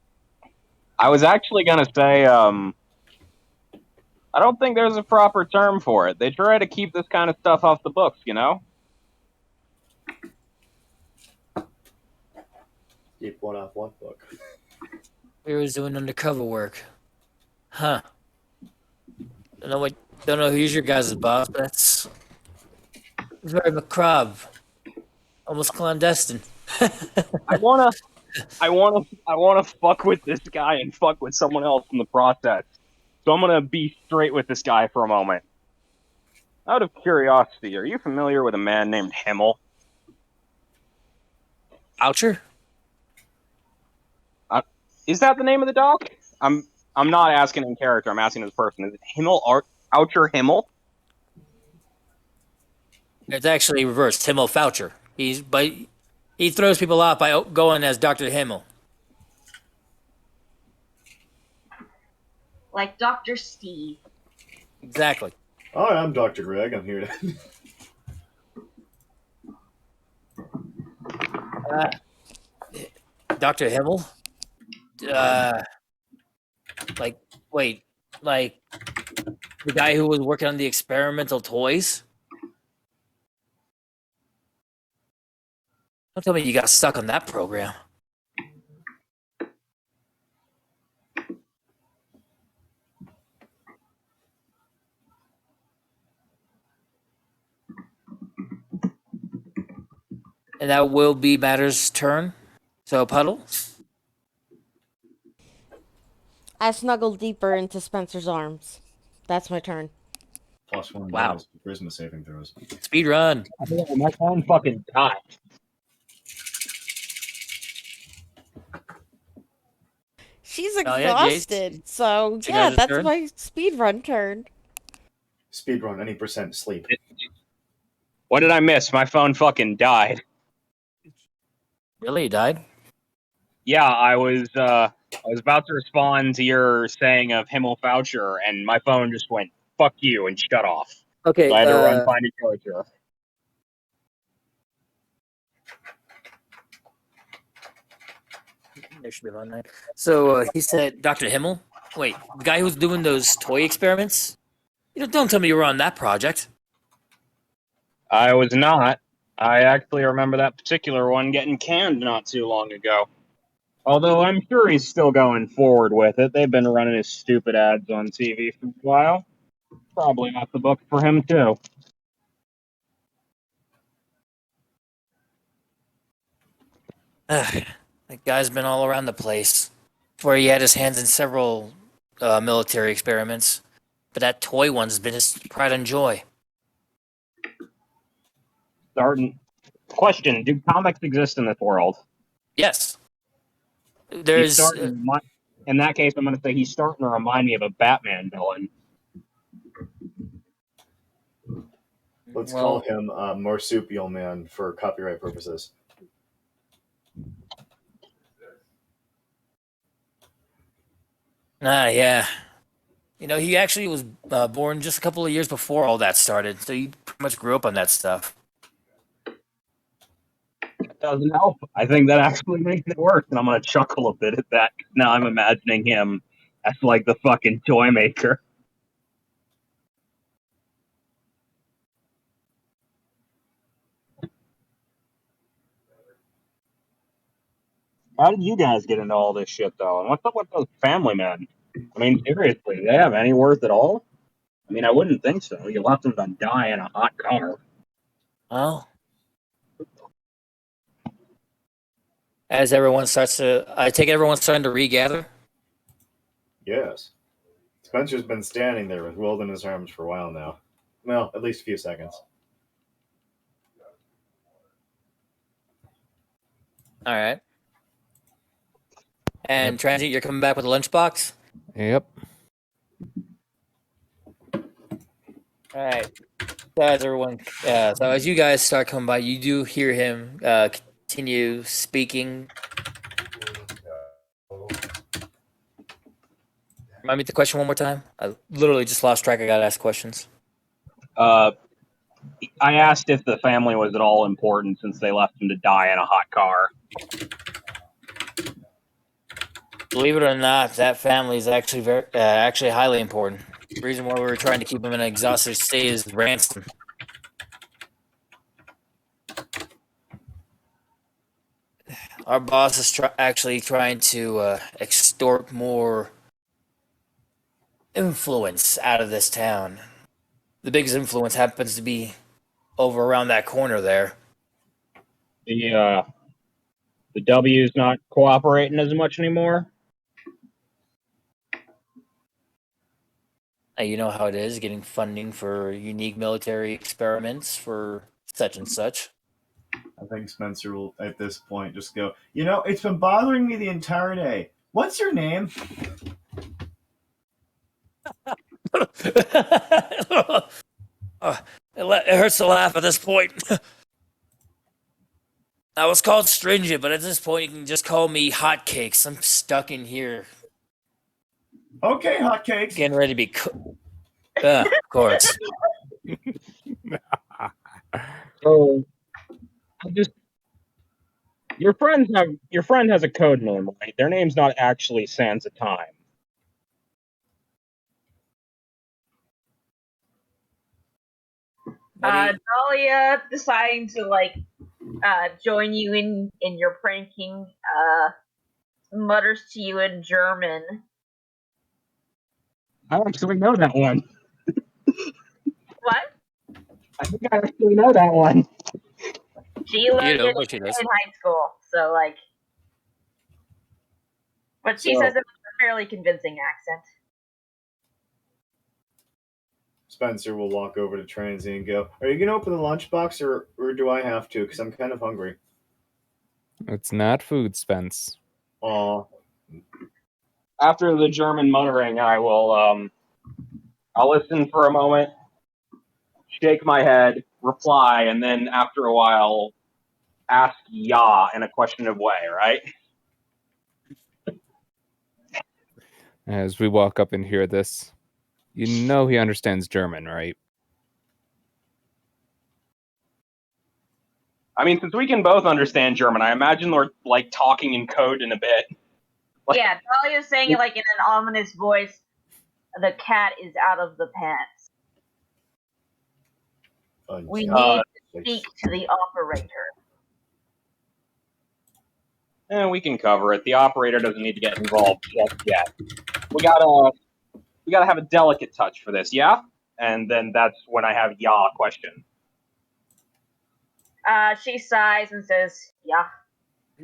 I was actually gonna say, I don't think there's a proper term for it. They try to keep this kind of stuff off the books, you know? Keep one off one book. We was doing undercover work. Huh. Don't know who's your guys' boss, but it's very macabre. Almost clandestine. I wanna fuck with this guy and fuck with someone else in the process. So I'm gonna be straight with this guy for a moment. Out of curiosity, are you familiar with a man named Himmel? Oucher? Is that the name of the dog? I'm not asking in character. I'm asking as a person. Is it Himmel Oucher Himmel? It's actually reversed. Himmel Foucher. He throws people off by going as Dr. Himmel. Like Dr. Steve. Exactly. All right, I'm Dr. Greg. I'm here to. Dr. Himmel? Wait, the guy who was working on the experimental toys? Don't tell me you got stuck on that program. And that will be Matter's turn. So, Puddle? I snuggle deeper into Spencer's arms. That's my turn. +1 Wow. bonus for charisma saving throws. Speed run. My phone fucking died. She's Oh, yeah, Jace. exhausted. So, You yeah, guys' that's turn? my speedrun turn. Speedrun, any percent sleep. What did I miss? My phone fucking died. Really? You died? Yeah, I was about to respond to your saying of Himmelfoucher, and my phone just went "fuck you" and shut off. Okay. So I had to run find a charger. There should be one there. So he said, Dr. Himmel? Wait, the guy who's doing those toy experiments? Don't tell me you were on that project. I was not. I actually remember that particular one getting canned not too long ago. Although I'm sure he's still going forward with it. They've been running his stupid ads on TV for a while. Probably not the book for him, too. That guy's been all around the place. Where he had his hands in several military experiments. But that toy one's been his pride and joy. Starting. Question: do comics exist in this world? Yes. He's There's. starting. In that case, I'm going to say he's starting to remind me of a Batman villain. Let's call him Marsupial Man for copyright purposes. Yeah. He actually was born just a couple of years before all that started, so he pretty much grew up on that stuff. It doesn't help. I think that actually makes it worse, and I'm going to chuckle a bit at that. Now I'm imagining him as like the fucking toy maker. How did you guys get into all this shit, though? And what's up with those family men? I mean, seriously, do they have any worth at all? I mean, I wouldn't think so. You left them to die in a hot car. Well, as everyone starts to, I take it everyone's starting to regather. Yes. Spencer's been standing there with Will in his arms for a while now. Well, at least a few seconds. All right. And Transient, you're coming back with a lunchbox? Yep. All right. Guys, everyone. So as you guys start coming by, you do hear him continue speaking. Remind me the question one more time. I literally just lost track. I got to ask questions. I asked if the family was at all important since they left him to die in a hot car. Believe it or not, that family is actually actually highly important. The reason why we were trying to keep him in an exhausted state is ransom. Our boss is actually trying to extort more influence out of this town. The biggest influence happens to be over around that corner there. The W's not cooperating as much anymore. You know how it is, getting funding for unique military experiments for such and such. I think Spencer will, at this point, just go, it's been bothering me the entire day. What's your name? It hurts to laugh at this point. I was called Stringent, but at this point you can just call me Hotcakes. I'm stuck in here. Okay, Hotcakes. Getting ready to be of course. So, your friend has a code name, right? Their name's not actually Sands of Time. Dahlia deciding to join you in your pranking, mutters to you in German. I actually know that one. What? I think I actually know that one. She learned it she in does. high school, so but she says it with a fairly convincing accent. Spencer will walk over to Transy and go, "Are you going to open the lunchbox or do I have to? Because I'm kind of hungry." It's not food, Spence. Aw. After the German muttering, I will I'll listen for a moment, shake my head, reply, and then after a while ask "ja" in a questioning way, right? As we walk up and hear this, you know he understands German, right? I mean, since we can both understand German, I imagine we're like talking in code in a bit. Yeah, Dahlia's saying it like in an ominous voice. The cat is out of the pants. We need to speak to the operator. We can cover it. The operator doesn't need to get involved just yet. We gotta have a delicate touch for this, yeah? And then that's when I have "ja" question. She sighs and says, "Yeah."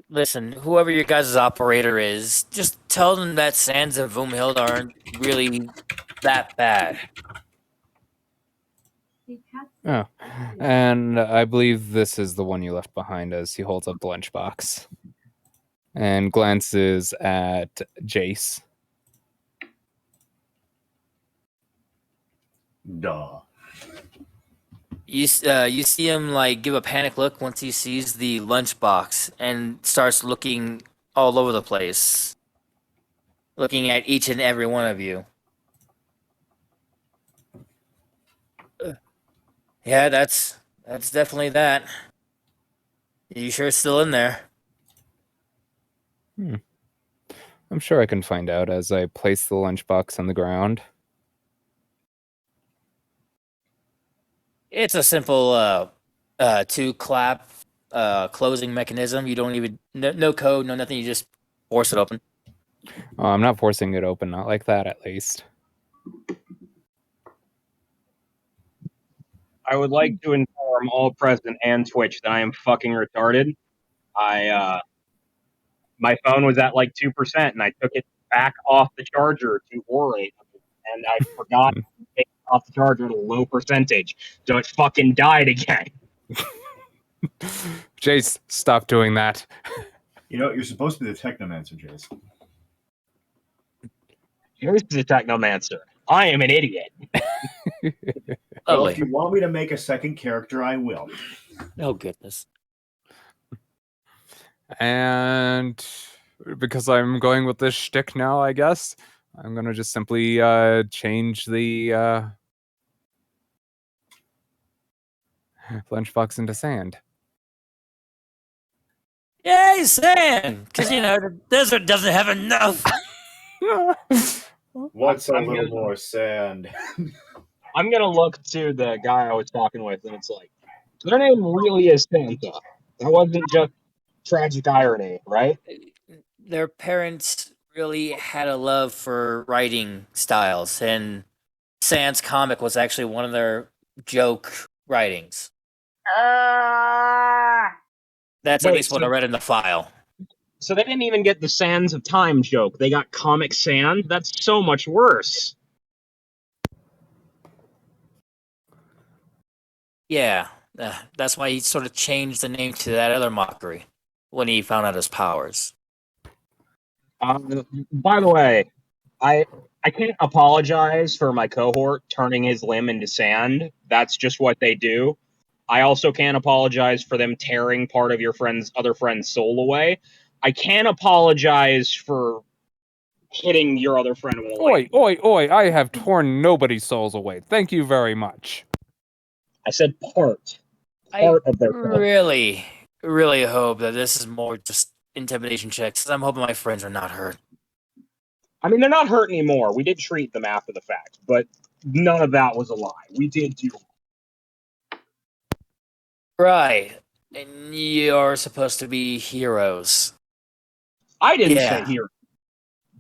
Listen, whoever your guys' operator is, just tell them that Sands and Voomhild aren't really that bad. Oh, and I believe this is the one you left behind as he holds up the lunchbox and glances at Jace. Duh. You see him like give a panic look once he sees the lunchbox and starts looking all over the place, looking at each and every one of you. Yeah, that's definitely that. You sure it's still in there? I'm sure I can find out as I place the lunchbox on the ground. It's a simple two-clap closing mechanism. You don't even no code, no nothing. You just force it open. Oh, I'm not forcing it open, not like that at least. I would like to inform all present and Twitch that I am fucking retarded. My phone was at like 2%, and I took it back off the charger to orate, and I forgot to take it off the charger at a low percentage, so it fucking died again. Jace, stop doing that. You know, you're supposed to be the Technomancer, Jace. Here's the Technomancer. I am an idiot. Well, if you want me to make a second character, I will. Oh goodness. And because I'm going with this shtick now, I guess, I'm going to just simply change the lunchbox into sand. Yay, sand! Because, the desert doesn't have enough. What's a little more sand? I'm going to look to the guy I was talking with, and it's like, their name really is Santa. That wasn't just tragic irony, right? Their parents really had a love for writing styles, and Sans comic was actually one of their joke writings. That's at least what I read in the file. So they didn't even get the Sands of Time joke. They got Comic Sand? That's so much worse. Yeah, that's why he sort of changed the name to that other mockery when he found out his powers. By the way, I can't apologize for my cohort turning his limb into sand. That's just what they do. I also can't apologize for them tearing part of your other friend's soul away. I can't apologize for hitting your other friend with a light. Oi, I have torn nobody's souls away. Thank you very much. I said part I of their soul. really hope that this is more just intimidation checks, because I'm hoping my friends are not hurt. I mean, they're not hurt anymore. We did treat them after the fact, but none of that was a lie. We did do. Right. And you're supposed to be heroes. I didn't say heroes.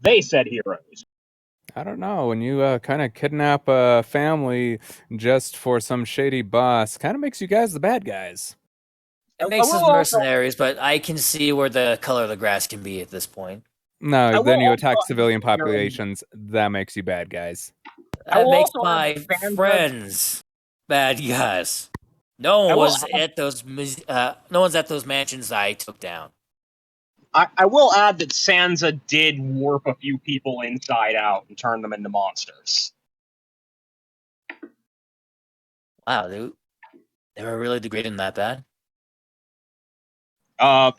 They said heroes. I don't know. When you kind of kidnap a family just for some shady boss, kind of makes you guys the bad guys. It makes us mercenaries, but I can see where the color of the grass can be at this point. No, then you attack civilian populations. That makes you bad guys. That makes my friends bad guys. No one was at those. No one's at those mansions I took down. I will add that Sansa did warp a few people inside out and turn them into monsters. Wow, they were really degrading that bad? I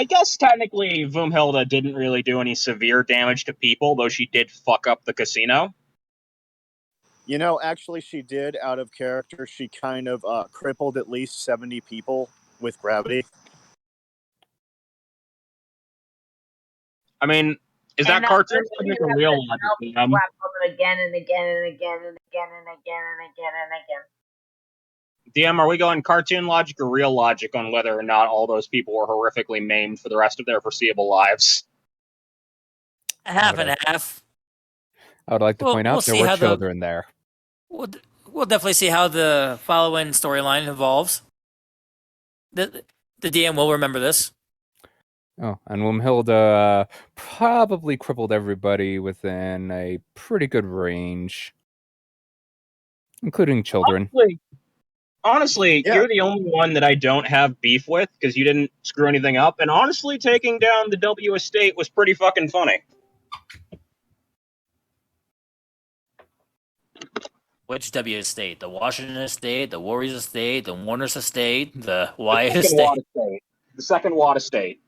guess technically Voomhilda didn't really do any severe damage to people, though she did fuck up the casino. You know, actually, she did, out of character. She kind of crippled at least 70 people with gravity. I mean, is And that cartoon first logic you or have real to logic? slap on it again and again and again and again and again and again and again. DM, are we going cartoon logic or real logic on whether or not all those people were horrifically maimed for the rest of their foreseeable lives? Half and half. I would like to point out there were children there. We'll definitely see how the following storyline evolves. The DM will remember this. Oh, and Wumhilda probably crippled everybody within a pretty good range, including children. Honestly, Yeah. you're the only one that I don't have beef with because you didn't screw anything up. And honestly, taking down the W estate was pretty fucking funny. Which W estate? The Washington estate, the Warriors estate, the Warner's estate, the Wyatt estate? The second Watt estate.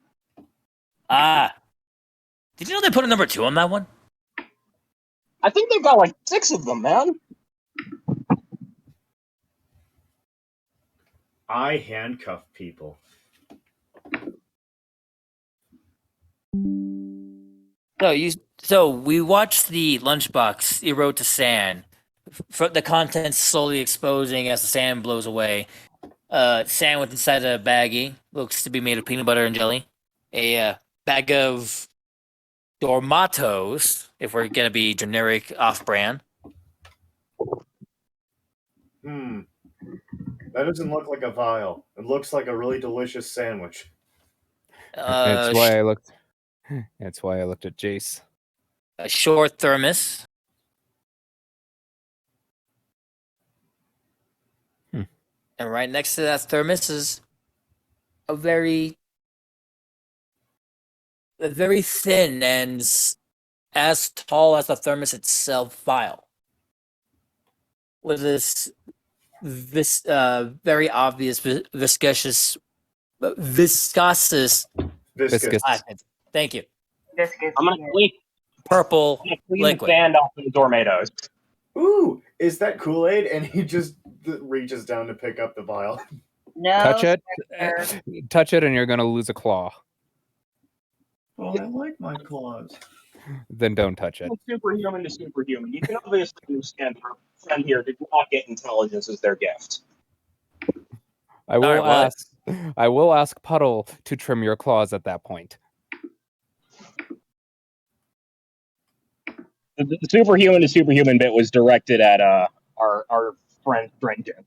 Ah. Did you know they put a number 2 on that one? I think they've got like 6 of them, man. I handcuff people. So we watched the lunchbox erode to sand. The contents slowly exposing as the sand blows away. Sandwich inside a baggie looks to be made of peanut butter and jelly. A bag of Dormatos, if we're gonna be generic off-brand. That doesn't look like a vial. It looks like a really delicious sandwich. That's why I looked. That's why I looked at Jace. A short thermos. And right next to that thermos is a very thin and as tall as the thermos itself vial. With this very obvious viscous. Viscous. Thank you. Viscous. I'm gonna clean Purple the liquid. sand off the Dormatos. Ooh, is that Kool-Aid? And he just reaches down to pick up the vial. No. Touch it. sir. Touch it, and you're gonna lose a claw. Well, I like my claws. Then don't touch it. From superhuman to superhuman. You can obviously understand our friend here did not get intelligence as their gift. I will Sorry, what? I will ask Puddle to trim your claws at that point. The superhuman to superhuman bit was directed at our friend Drengen.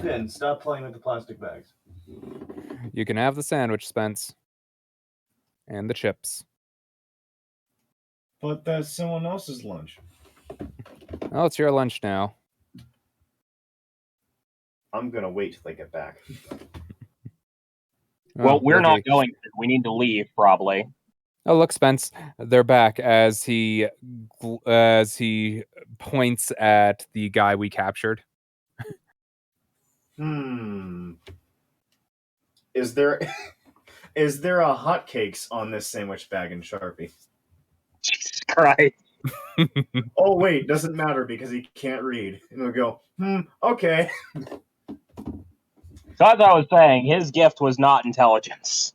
Finn, stop playing with the plastic bags. You can have the sandwich, Spence. And the chips. But that's someone else's lunch. Oh, it's your lunch now. I'm gonna wait till they get back. Well, we're not okay. going to. We need to leave, probably. Oh, look, Spence. They're back as he points at the guy we captured. Is there a hotcakes on this sandwich bag in Sharpie? Jesus Christ. Oh wait, doesn't matter because he can't read. And he'll go, okay. So as I was saying, his gift was not intelligence.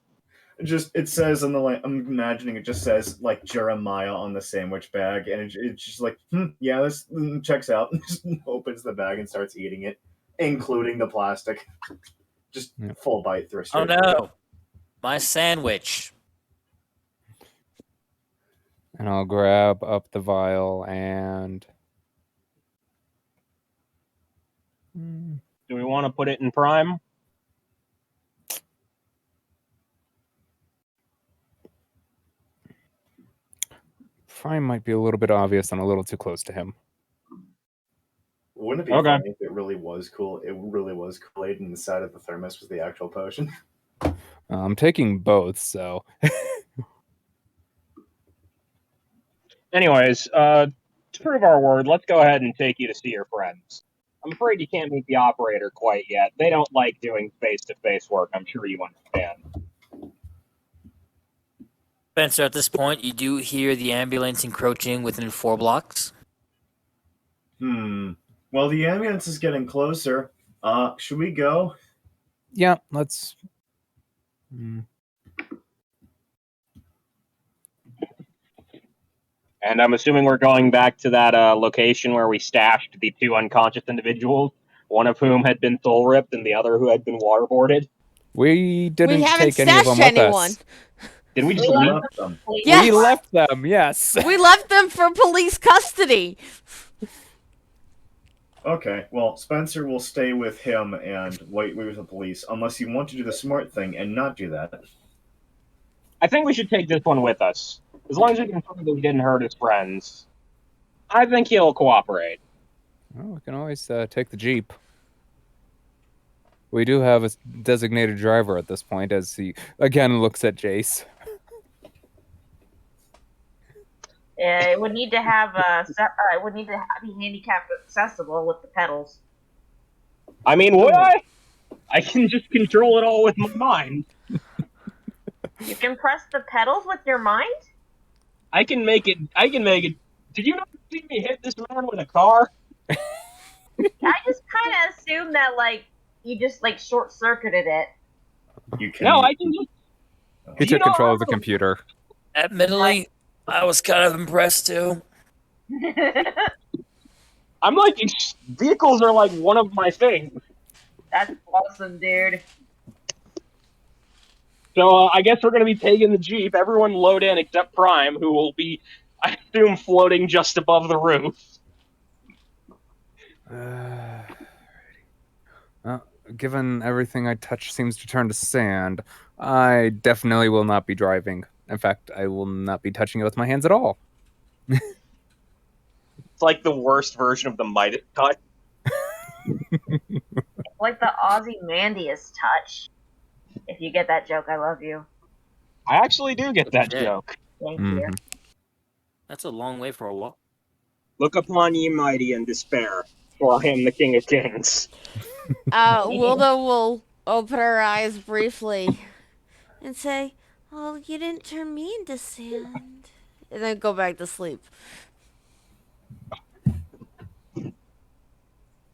It says on the I'm imagining it just says like Jeremiah on the sandwich bag, and it's just like, yeah, this checks out. Just opens the bag and starts eating it, including the plastic. Just full bite through. Oh no, my sandwich. And I'll grab up the vial and. Do we want to put it in prime? Prime might be a little bit obvious and a little too close to him. Wouldn't it be funny if it really was cool? It really was Kool-Aid, and inside of the thermos was the actual potion. I'm taking both, so Anyways, to prove our word, let's go ahead and take you to see your friends. I'm afraid you can't meet the operator quite yet. They don't like doing face-to-face work. I'm sure you understand. Spencer, at this point, you do hear the ambulance encroaching within 4 blocks. Well, the ambulance is getting closer. Should we go? yeah, let's. And I'm assuming we're going back to that location where we stashed the 2 unconscious individuals, one of whom had been soul ripped and the other who had been waterboarded. We didn't We haven't take any of them stashed with anyone. us. Did we just We leave? Left them. Yes. We left them. Yes. We left them for police custody. Okay, well, Spencer will stay with him and wait with the police, unless you want to do the smart thing and not do that. I think we should take this one with us. As long as we can prove that we didn't hurt his friends, I think he'll cooperate. Well, we can always take the Jeep. We do have a designated driver at this point, as he again looks at Jace. It would need to have it would need to be handicap accessible with the pedals. I mean, would I? I can just control it all with my mind. You can press the pedals with your mind? I can make it. Did you not see me hit this man with a car? I just kind of assumed that, like, you just, like, short-circuited it. You can. No, I can just. He You took know, control of the computer. Admittedly, I was kind of impressed too. I'm like, these vehicles are like one of my things. That's awesome, dude. So I guess we're going to be taking the Jeep. Everyone load in except Prime, who will be, I assume, floating just above the roof. Well, given everything I touch seems to turn to sand, I definitely will not be driving. In fact, I will not be touching it with my hands at all. It's like the worst version of the Midas touch. Like the Ozymandias touch. If you get that joke, I love you. I actually do get that Yeah. joke. Thank Mhm. you. That's a long way for a walk. Look upon ye mighty in despair. For I am the King of Kings. Wilda will open her eyes briefly and say, "Oh, you didn't turn me into sand," and then go back to sleep.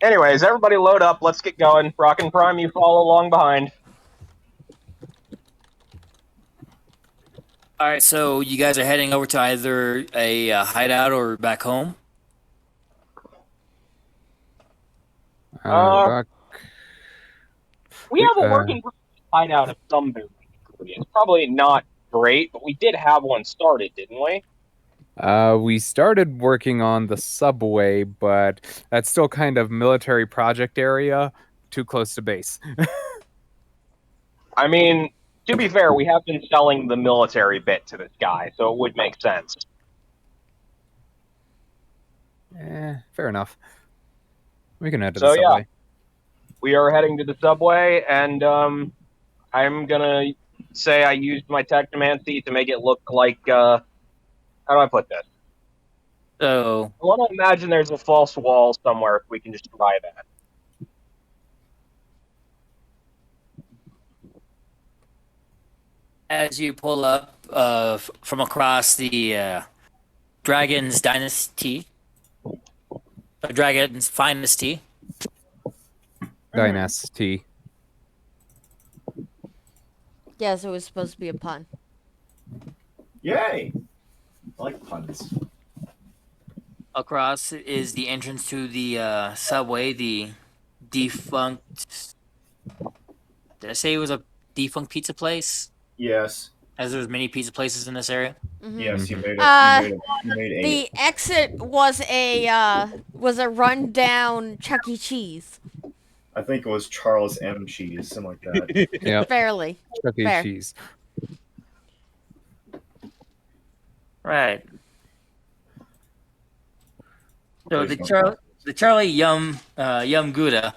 Anyways, everybody load up. Let's get going. Rock and Prime, you follow along behind. All right, so you guys are heading over to either a hideout or back home. Back- We have a Uh, working hideout of some degree. It's probably not great, but we did have one started, didn't we? we started working on the subway, but that's still kind of military project area, too close to base. I mean, to be fair, we have been selling the military bit to this guy, so it would make sense. Fair enough. We can head to So, the subway. We are heading to the subway, and I'm gonna say I used my technomancy to make it look like, how do I put this? So, I want to imagine there's a false wall somewhere if we can just try that. as you pull up from across the Dragon's Dynasty, Dragon's Finest Dynasty. Yes, it was supposed to be a pun. Yay! I like puns. across is the entrance to the subway, the defunct. Did I say it was a defunct pizza place? Yes. As there's many pizza places in this area. Mhm. Yes, you made it. You made eight. The exit was a rundown Chuck E. Cheese. I think it was Charles M. Cheese, something like that. Yep. Fairly. Chuck E. Fair. Cheese. Right. So Please the don't the Charlie Yum Gouda,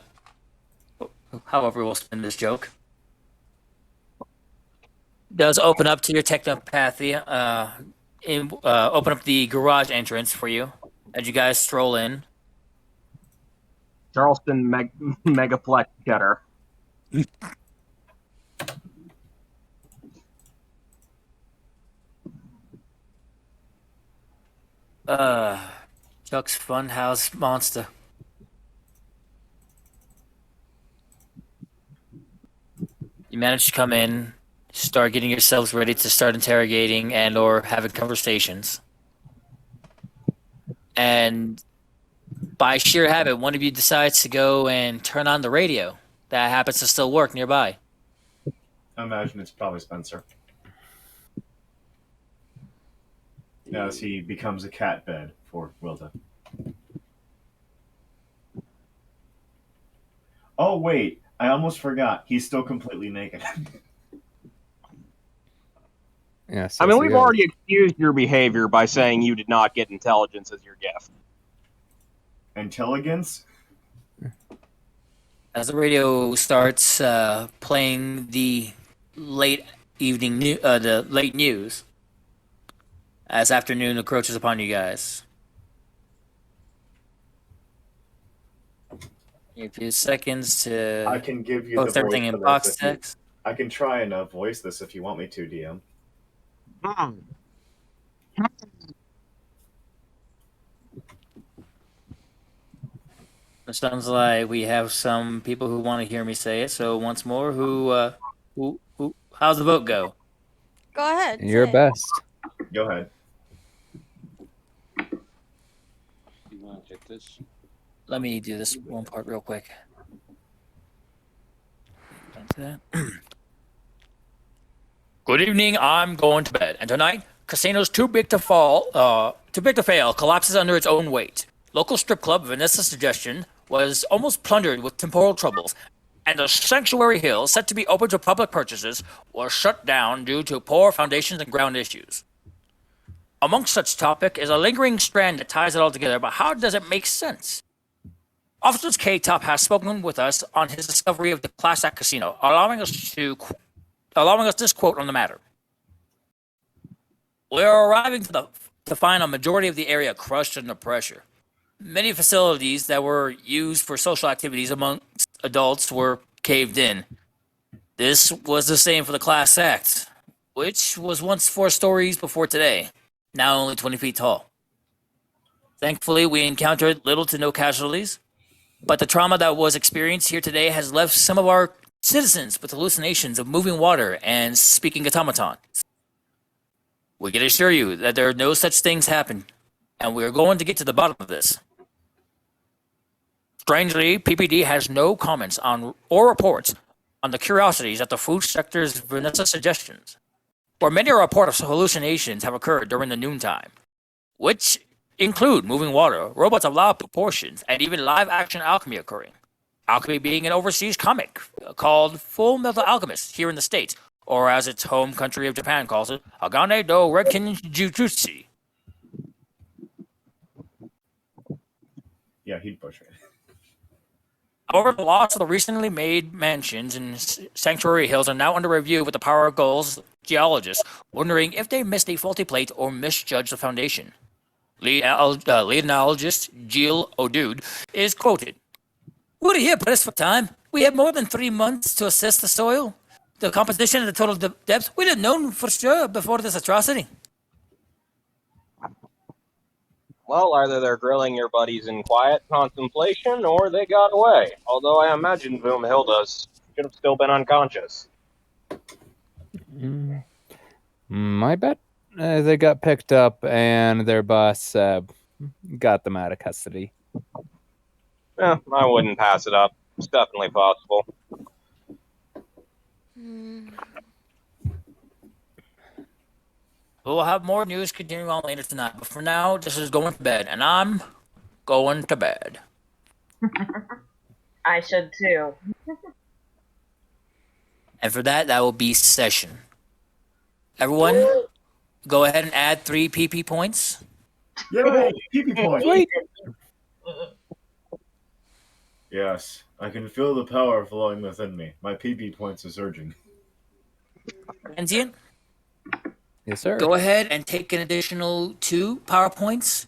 however we'll spin this joke, does open up to your technopathy. Open up the garage entrance for you as you guys stroll in. Charleston Megaplex Cheddar. Chuck's Funhouse Monster. You manage to come in, start getting yourselves ready to start interrogating and or having conversations. And by sheer habit, one of you decides to go and turn on the radio that happens to still work nearby. I imagine it's probably Spencer. As he becomes a cat bed for Wilda. Oh, wait. I almost forgot. He's still completely naked. Yes. I mean, we've already excused your behavior by saying you did not get intelligence as your gift. Intelligence? As the radio starts playing the late news, as afternoon approaches upon you guys. A few seconds to I can give you post the everything voice in for box this text. I can try and voice this if you want me to, DM. It sounds like we have some people who want to hear me say it. So once more, how's the vote go? Go ahead. Your say it. best. Go ahead. You want to take this? Let me do this one part real quick. Good evening. I'm going to bed, and tonight, casino's too big to fail, collapses under its own weight. Local strip club Vanessa's Suggestion was almost plundered with temporal troubles, and the Sanctuary Hill, set to be open to public purchases, was shut down due to poor foundations and ground issues. Amongst such topic is a lingering strand that ties it all together, but how does it make sense? Officer K-Top has spoken with us on his discovery of the Class Act Casino, allowing us this quote on the matter. We are arriving to find a majority of the area crushed under pressure. Many facilities that were used for social activities amongst adults were caved in. This was the same for the Class Act, which was once 4 stories before today, now only 20 feet tall. Thankfully, we encountered little to no casualties, but the trauma that was experienced here today has left some of our citizens with hallucinations of moving water and speaking automatons. We can assure you that there are no such things happen, and we are going to get to the bottom of this. Strangely, PPD has no comments on or reports on the curiosities at the food sector's Vanessa Suggestions, where many reports of hallucinations have occurred during the noontime, which include moving water, robots of loud proportions, and even live-action alchemy occurring. Alchemy being an overseas comic called Full Metal Alchemist here in the States, or as its home country of Japan calls it, Hagane do Renkin Jutsu. Yeah, he'd push it. However, the loss of the recently made mansions in Sanctuary Hills are now under review with the Power Goals geologists wondering if they missed a faulty plate or misjudged the foundation. Lead analogist Jill O'Dude is quoted. We're here pressed for time. We have more than 3 months to assess the soil, the composition, and the total depth. We'd have known for sure before this atrocity. Well, either they're grilling your buddies in quiet contemplation, or they got away. Although I imagine Boomhilda should have still been unconscious. My bet, they got picked up and their boss got them out of custody. I wouldn't pass it up. It's definitely possible. We'll have more news continuing on later tonight, but for now, this is going to bed, and I'm going to bed. I should too. And for that will be session. Everyone, go ahead and add 3 PP points. Yay! PP point! Wait. Yes, I can feel the power flowing within me. My PP points are surging. Transient, Yes, sir. Go ahead and take an additional 2 power points,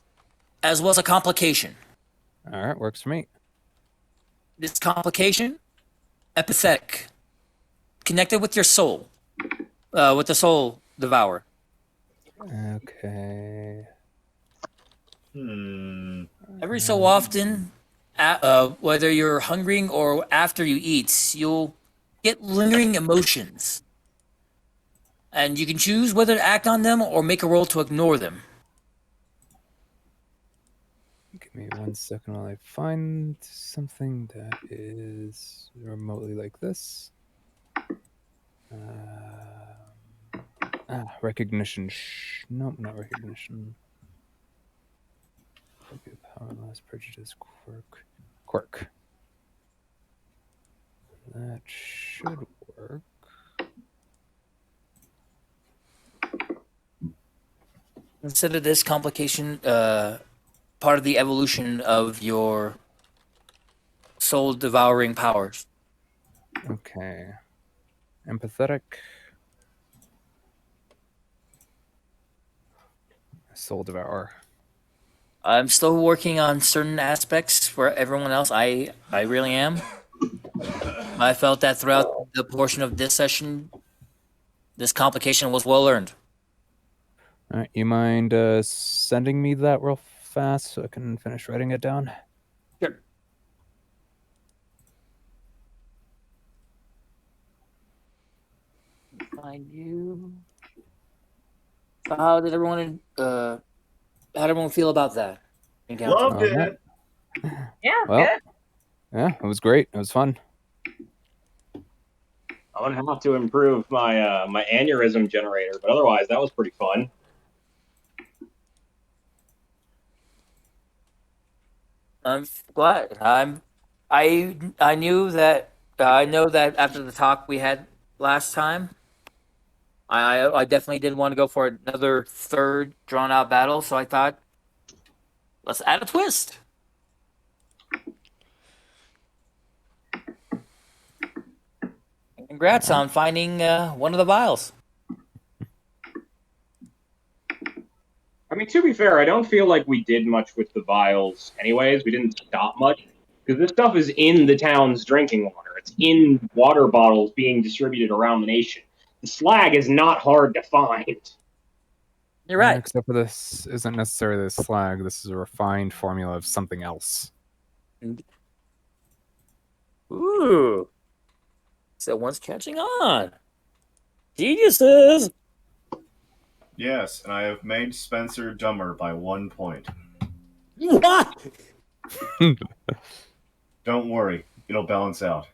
as well as a complication. All right, works for me. This complication, empathetic, connected with your soul, with the soul devourer. Okay. Every so often, whether you're hungry or after you eat, you'll get lingering emotions. And you can choose whether to act on them or make a roll to ignore them. Give me 1 second while I find something that is remotely like this. Recognition. Nope, not recognition. Powerless, prejudice, quirk. That should work. Consider this complication part of the evolution of your soul devouring powers. Okay. Empathetic. Soul Devourer. I'm still working on certain aspects for everyone else. I really am. I felt that throughout the portion of this session, this complication was well earned. All right, you mind sending me that real fast so I can finish writing it down? Sure. Find you. How did everyone? How did everyone feel about that? Loved it. Yeah, Well, good. yeah, it was great. It was fun. I'm gonna have to improve my my aneurysm generator, but otherwise that was pretty fun. I'm glad. I knew that. I know that after the talk we had last time, I definitely didn't want to go for another third drawn out battle. So I thought, let's add a twist. Congrats on finding one of the vials. I mean, to be fair, I don't feel like we did much with the vials anyways. We didn't stop much. Because this stuff is in the town's drinking water. It's in water bottles being distributed around the nation. The slag is not hard to find. You're right. Except for this isn't necessarily the slag. This is a refined formula of something else. Ooh. Someone's catching on. Geniuses. Yes, and I have made Spencer dumber by 1 point. What? Don't worry, it'll balance out.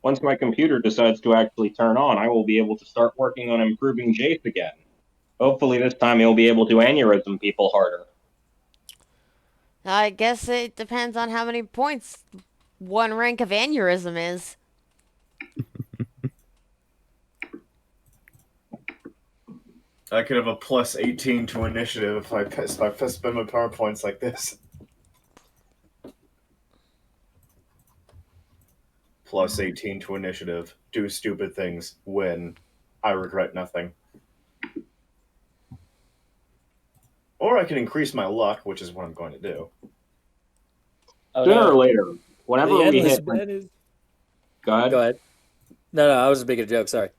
Once my computer decides to actually turn on, I will be able to start working on improving Jace again. Hopefully this time he'll be able to aneurysm people harder. I guess it depends on how many points 1 rank of aneurysm is. I could have a plus 18 to initiative if I spend my power points like this. Plus 18 to initiative. Do stupid things. Win. I regret nothing. Or I can increase my luck, which is what I'm going to do. Sooner or later, whenever The we endless hit... bed is... Go ahead. Go ahead. No, I was just making a joke. Sorry.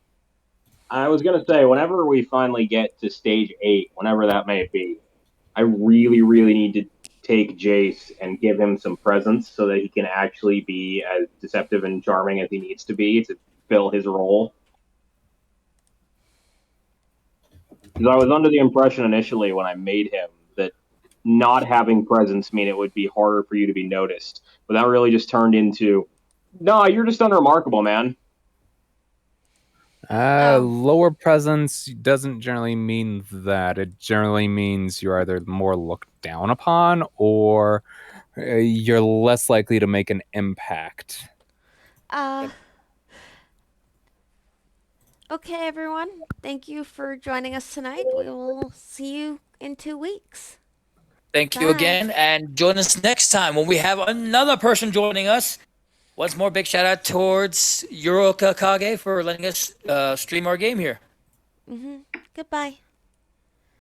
I was going to say, whenever we finally get to stage 8, whenever that may be, I really, really need to take Jace and give him some presents so that he can actually be as deceptive and charming as he needs to be to fill his role. Because I was under the impression initially when I made him that not having presents mean it would be harder for you to be noticed. But that really just turned into, no, you're just unremarkable, man. Lower presence doesn't generally mean that. It generally means you're either more looked down upon or you're less likely to make an impact. Okay, everyone. Thank you for joining us tonight. We will see you in 2 weeks. Thank you Bye. again, and join us next time when we have another person joining us. once more, big shout out towards Yuroka Kage for letting us stream our game here. Goodbye.